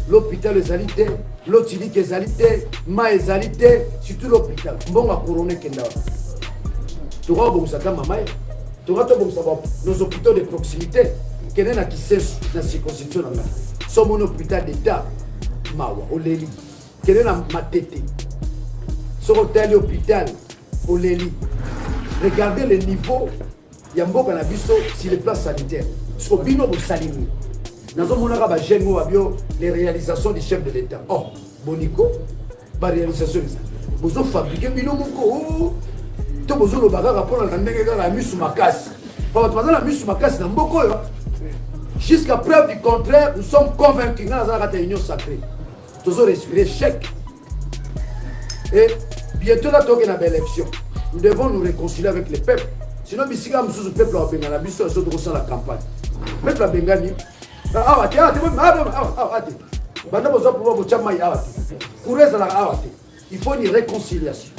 l'hôpital ezali te, l'otilike ezali te, ma ezali te, surtout l'hôpital. Mbongo a couronné kenda. Tu vois bon ça mamaye. Tu vois to bon ça nos hôpitaux de proximité kenen na kisesu na circonscription na. Sommes un hôpital d'état mawa oleli. Kenen na matete. Sur hôtel hôpital oleli. Regardez le niveau ya mboka na biso sur les places sanitaires. So bino bo salimi. Nazo monaka ba jeune mo abio les réalisations du chef de l'État. Oh, Boniko ba réalisation ça. Bozo fabriquer bino moko. To bozo lo baga rapport na ndenge ka la misu makasi. Ba to la misu makasi na mboko yo. Jusqu'à preuve du contraire, nous sommes convaincus que nous avons une union sacrée. Nous avons respirer chèque. Et bientôt là, nous avons une élection. Nous devons nous réconcilier avec le peuple. Sinon, si nous avons le peuple à Bengala, nous avons la campagne. Le peuple à Bengala, il faut une réconciliation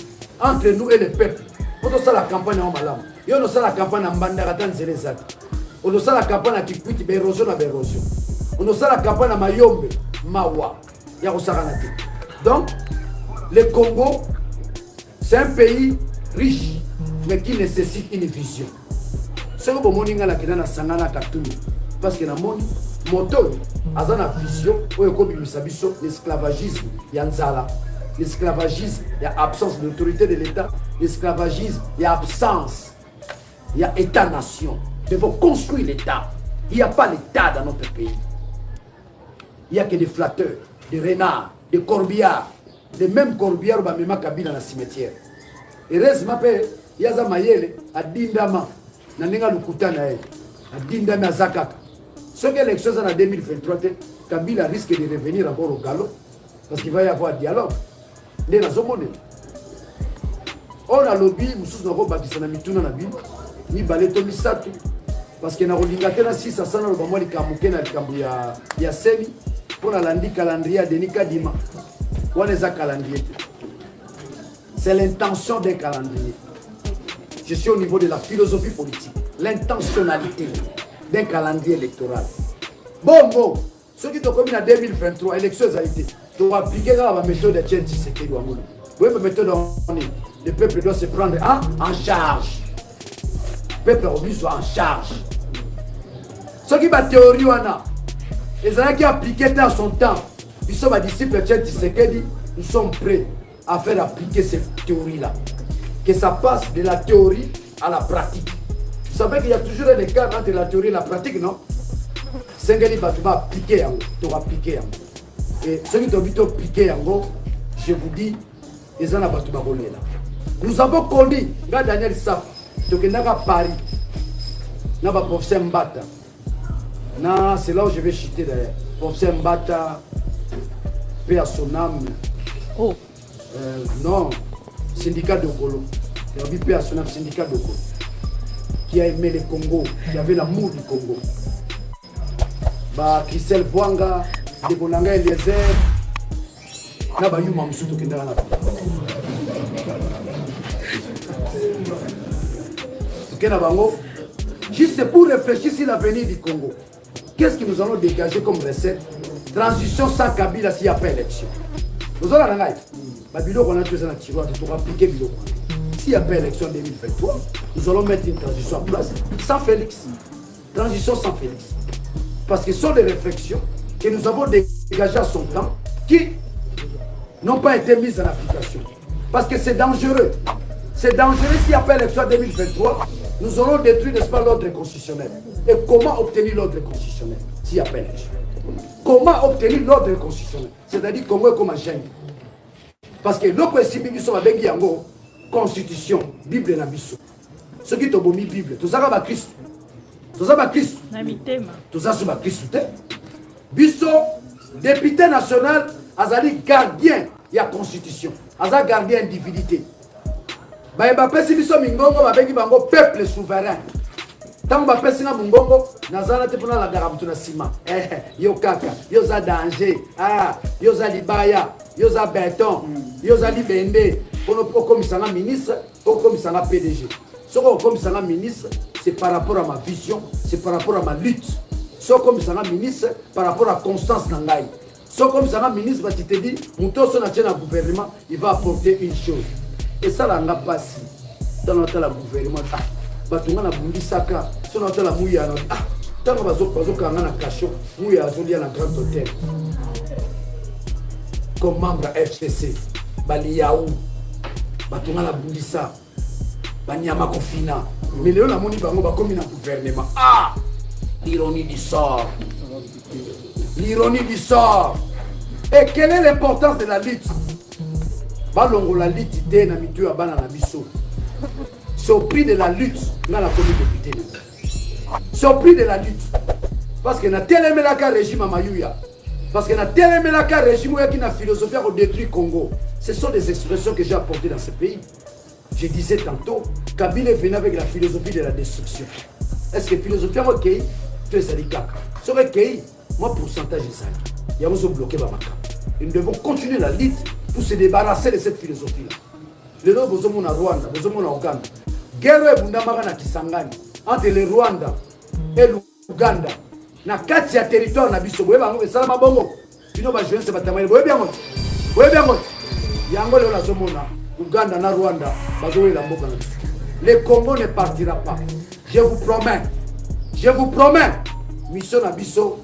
entre nous et le peuple. Pour ça, la campagne en malam. Il y a la campagne en Bandaratan Zélezat. On a la campagne à Kikwiti, Bérosion à Bérosion. On a la campagne à Mayombe, Mawa. Il y a Osaranate. Donc, le Congo, c'est un pays riche, mais qui nécessite une vision. C'est ce que je dis à la Sangana Katumi. Parce que dans mon moto, il y a une vision, l'esclavagisme, il y a Nzala. L'esclavagisme, il y a absence de l'autorité de l'État. L'esclavagisme, il y a absence. Il y a État-nation. Il faut construire l'État. Il n'y a pas l'État dans notre pays. Il n'y a que des flatteurs, des renards, des corbillards. Les mêmes corbillards qui ont cabine dans le cimetière. Et reste, il y a des mayele à Dindama. Il y a des Lukutana à Dindama à Zakaka. Ce que l'élection en 2023, Kabila risque de revenir encore au galop. Parce qu'il va y avoir un dialogue. On a lobby, nous avons bâti na mituna na bino, ni baleto misatu, parce que na rolingate na 600 sana lo bamwa likamuke na likambu ya seni, pour la landi calendrier de Nikadima. On est à calendrier. C'est l'intention d'un calendrier. Je suis au niveau de la philosophie politique, l'intentionnalité d'un calendrier électoral. Bon mot, ceux qui ont commis en 2023, élection a été, tu vas appliquer la méthode de Tchèque Tshisekedi Ouangolo. Oui, la méthode le peuple doit se prendre en charge. Le peuple soit en charge. Ce qui est la théorie, qui appliqué dans son temps. Ils sont disciples de Tshisekedi, nous sommes prêts à faire appliquer cette théorie-là. Que ça passe de la théorie à la pratique. Vous savez qu'il y a toujours un écart entre la théorie et la pratique, non? Sengeli Batouba appliqué, tu vas appliquer. Et ceux qui ont appliqué, je vous dis, ils ont la Batouba là. Nous avons connu, Daniel Saf, donc il n'a pas Paris, n'a pas professeur Mbata. C'est là où je vais chuter d'ailleurs. Professeur Mbata, paix à son âme. Oh. Non, syndicat de Golo. Il y a eu paix à son âme, syndicat de Golo. Qui a aimé le Congo, qui avait l'amour du Congo. Bah, Christelle Bouanga, Debonanga Eliezer, n'a pas eu Mamsouto qui est dans la juste pour réfléchir sur l'avenir du Congo. Qu'est-ce que nous allons dégager comme recette? Transition sans Kabila s'il n'y a pas élection. Nous allons en aller. On a besoin de tiroir pour appliquer le s'il n'y a pas élection en 2023, nous allons mettre une transition en place sans Félix. Transition sans Félix. Parce que ce sont des réflexions que nous avons dégagées à son temps qui n'ont pas été mises en application. Parce que c'est dangereux. C'est dangereux s'il n'y a pas élection en 2023. Nous aurons détruit, n'est-ce pas, l'ordre constitutionnel. Et comment obtenir l'ordre constitutionnel s'il n'y a pas élection? Comment obtenir l'ordre constitutionnel? C'est-à-dire comment et comment gêner. Parce que l'autre principe, nous sommes avec Yango, constitution, Bible et Nabiso. Ceux qui ont mis Bible, tout ça va Christ. Tout ça va Christ. Tout ça va Christ. Biso, député national, Azali gardien de la constitution. Azali gardien d'individualité. Si biso mingongo babengi bango peuple souverain. Tant que pesi na mungongo nazana te pona la darabutu na sima. Yo kaka, yo za danger. Yo za libaya, yo za béton, yo za libende. Pour comme ça ministre, comme ça PDG. Ce comme ça ministre, c'est par rapport à ma vision, c'est par rapport à ma lutte. Ce comme ça ministre, par rapport à Constance Nangaï. Ce comme ça ministre, tu te dis, mon tour sur le gouvernement, il va apporter une chose. Et ça, là, on n'a pas si. Dans notre gouvernement, on a bondi saka, sur notre mouya, tant qu'on a cachot, mouya, on a un grand hôtel. Comme membre FCC, Baliaou, on a bondi ça, Banyama Kofina. Mais là, on a moni bango, comme un gouvernement. L'ironie du sort. L'ironie du sort. Et quelle est l'importance de la lutte? Balongo la lutte idée na mitu abana na biso. C'est au prix de la lutte dans la commune député. C'est au prix de la lutte. Parce que na tel la régime à Mayuya. Parce que na tel la régime qui na philosophie au détruit Congo. Ce sont des expressions que j'ai apportées dans ce pays. Je disais tantôt, Kabila est venu avec la philosophie de la destruction. Est-ce que philosophie à ok? Tu es salica. Sur ok, moi pourcentage est ça. Il y a aussi bloqué Bamaka. Et nous devons continuer la lutte pour se débarrasser de cette philosophie-là. Le nom de Rwanda, de Ouganda. Guerre Bundamara na Kisangani entre le Rwanda et l'Ouganda. Na kati ya territoire na biso boye bango esala bongo. Bino ba jeunesse batamai boye bien moto. Boye bien moto. Yango le nazomona Ouganda na Rwanda bazowe la mboka na biso. Le Congo ne partira pas. Je vous promets. Je vous promets. Mission na biso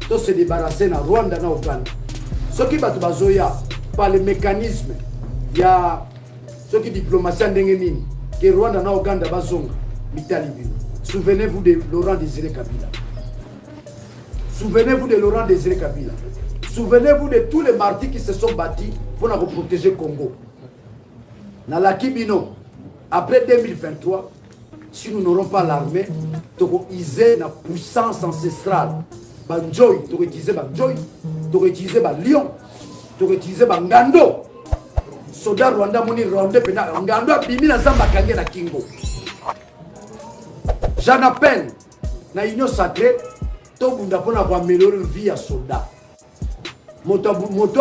to se débarrasser na Rwanda na Ouganda. Ce qui batu bazoya par le mécanisme, il y a ceux qui diplomatie ndenge que Rwanda na Ouganda bazonga mitali bino. Souvenez-vous de Laurent Désiré Kabila. Souvenez-vous de Laurent Désiré Kabila. Souvenez-vous de tous les martyrs qui se sont bâtis pour nous protéger le Congo. Dans la Kibino, après 2023, si nous n'aurons pas l'armée, nous allons utiliser la puissance ancestrale. Banjoy, nous allons utiliser Banjoy, nous allons utiliser Lion, nous allons utiliser Ngando. Soda Rwanda moni Rwanda pena Ngando abimi na zamba kange na Kingo. J'en appelle na union sacrée to bunda pona pour améliorer la vie à soldats. Moto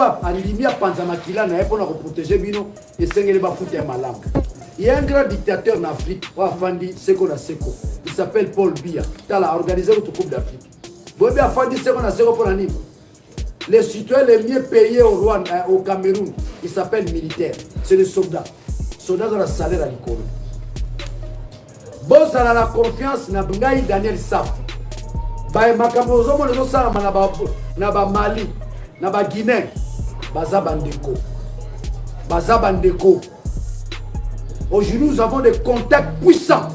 a limia panza makila na pour protéger bino et sengele ba foutre malamu. Il y a un grand dictateur en Afrique, Afandi Seko na Seko. Il s'appelle Paul Biya. Il a organisé le Coupe d'Afrique. Bobi Afandi Seko na Seko pour l'anime. Les citoyens les mieux payés au Rwanda, au Cameroun, ils s'appellent militaires. C'est les soldats. Soldats ont le salaire à l'école. Bon, ça a la confiance, n'a pas Daniel Saf. ba makambo zomo lezo sala na ba Mali na ba Guinée baza bandeko. Aujourd'hui nous avons des contacts puissants.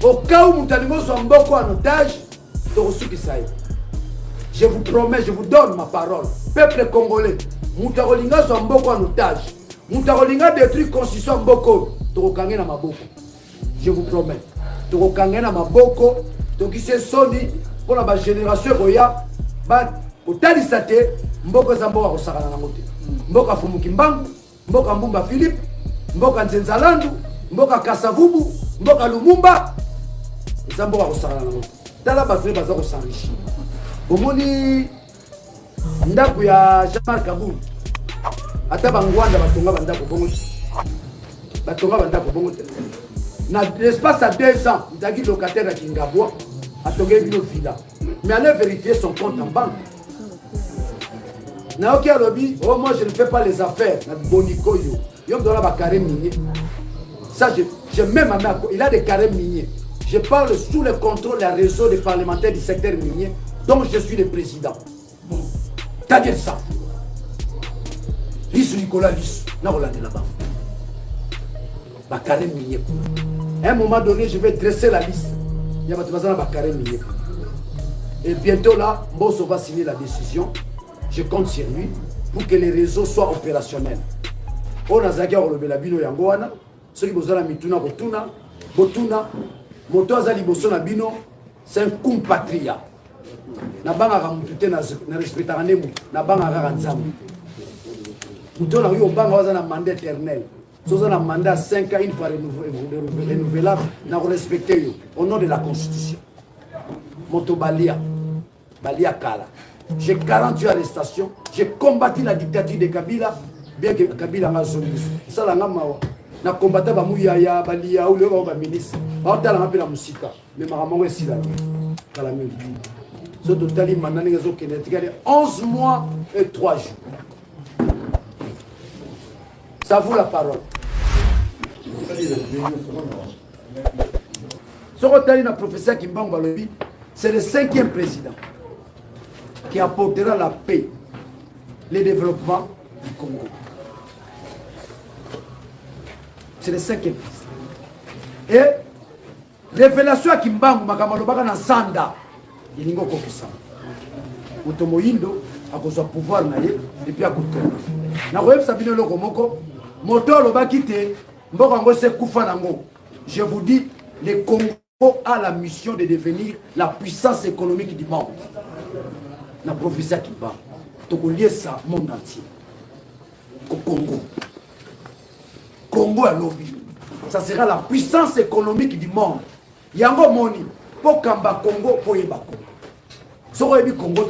Au cas où Moutalimo soit mboko en otage, je vous promets, je vous donne ma parole. Peuple congolais, Moutarolinga soit mboko en otage. Moutarolinga détruit constitution mboko. Torokange na maboko. Je vous promets. Torokange na maboko. Donc ici soni pour la génération roya. Ba otalisa te mboko za mboka kosakana na ngote. Mboka Fumuki Mbangu, mboka Mbumba Philippe, mboka Nzenzalandu, mboka Kasavubu, mboka Lumumba. Za mboka kosakana na ngote. Tala bato baza ko s'enrichir. Bomoni ndako ya Jean-Marc Kabou. Ata bangwanda batonga bandako bongo. Batonga bandako bongo. Na l'espace à 2 ans, il a dit locataire à Kingabwa a tombé une villa. Mais allez vérifier son compte en banque. Naoki a lobby, oh moi je ne fais pas les affaires. Na Boniko yo. Yo doit la carré minier. Ça je même à il a des carrés miniers. Je parle sous le contrôle des réseaux des parlementaires du secteur minier dont je suis le président. T'as dit ça. Lisse Nicolas Lisse. Non, on l'a dit là-bas. Bah, carré minier. À un moment donné, je vais dresser la liste. Il y a pas carré minier. Et bientôt là, Bosso va signer la décision. Je compte sur lui pour que les réseaux soient opérationnels. On a zaga au levé la bino yangoana. Ceux qui vous ont mituna botuna. Moto azali bosso na bino, c'est un compatriote. Na banga ramutute na respectera nemu, na banga ranzam. Moto na yo banga waza na mandat éternel. Soza na mandat 5 ans une fois renouvelable, na respecter yo au nom de la constitution. Moto Balia Kala. J'ai 48 arrestations, j'ai combattu la dictature de Kabila, bien que Kabila m'a sonné. Ça la ngama na combattre ba muyaya balia ou le ba ministre ba tala ngapi na musika mais maramango esila kala mingi so totali manani ngazo kenetika 11 mois et 3 jours. Ça vaut la parole. Ce que na professeur Kimbangu Balobi, c'est le 5e président qui apportera la paix, le développement du Congo. C'est le 5e président. Et révélation à Kimbangu Makamalobaka na Sanda, il n'y a pas de ça. Otomoindo a besoin de pouvoir naïe et puis à Kouton. Na web Sabine Lokomoko, moto lobakite, mbokango se kufa nango. Je vous dis, le Congo a la mission de devenir la puissance économique du monde. Na professeur Kimbangu, to lier ça au monde entier. Au Congo. Congo à lobby. Ça sera la puissance économique du monde. Yango moni, pour Kamba Congo, pour Yeba Congo. Si vous avez Congo,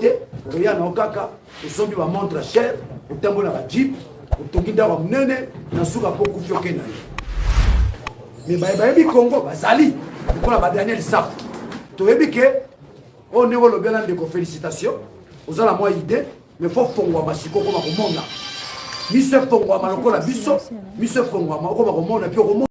vous avez un okaka, vous avez une montre chère, vous avez un jeep, vous avez un nene, vous avez un peu de mais vous avez un Congo, vous avez un Daniel Saf. Vous avez que, on est au bien de félicitations, vous avez la moindre idée, mais il faut faire un peu de monde. Monsieur Fongwa Malokola Bisso, Monsieur Fongwa Malokola Bisso,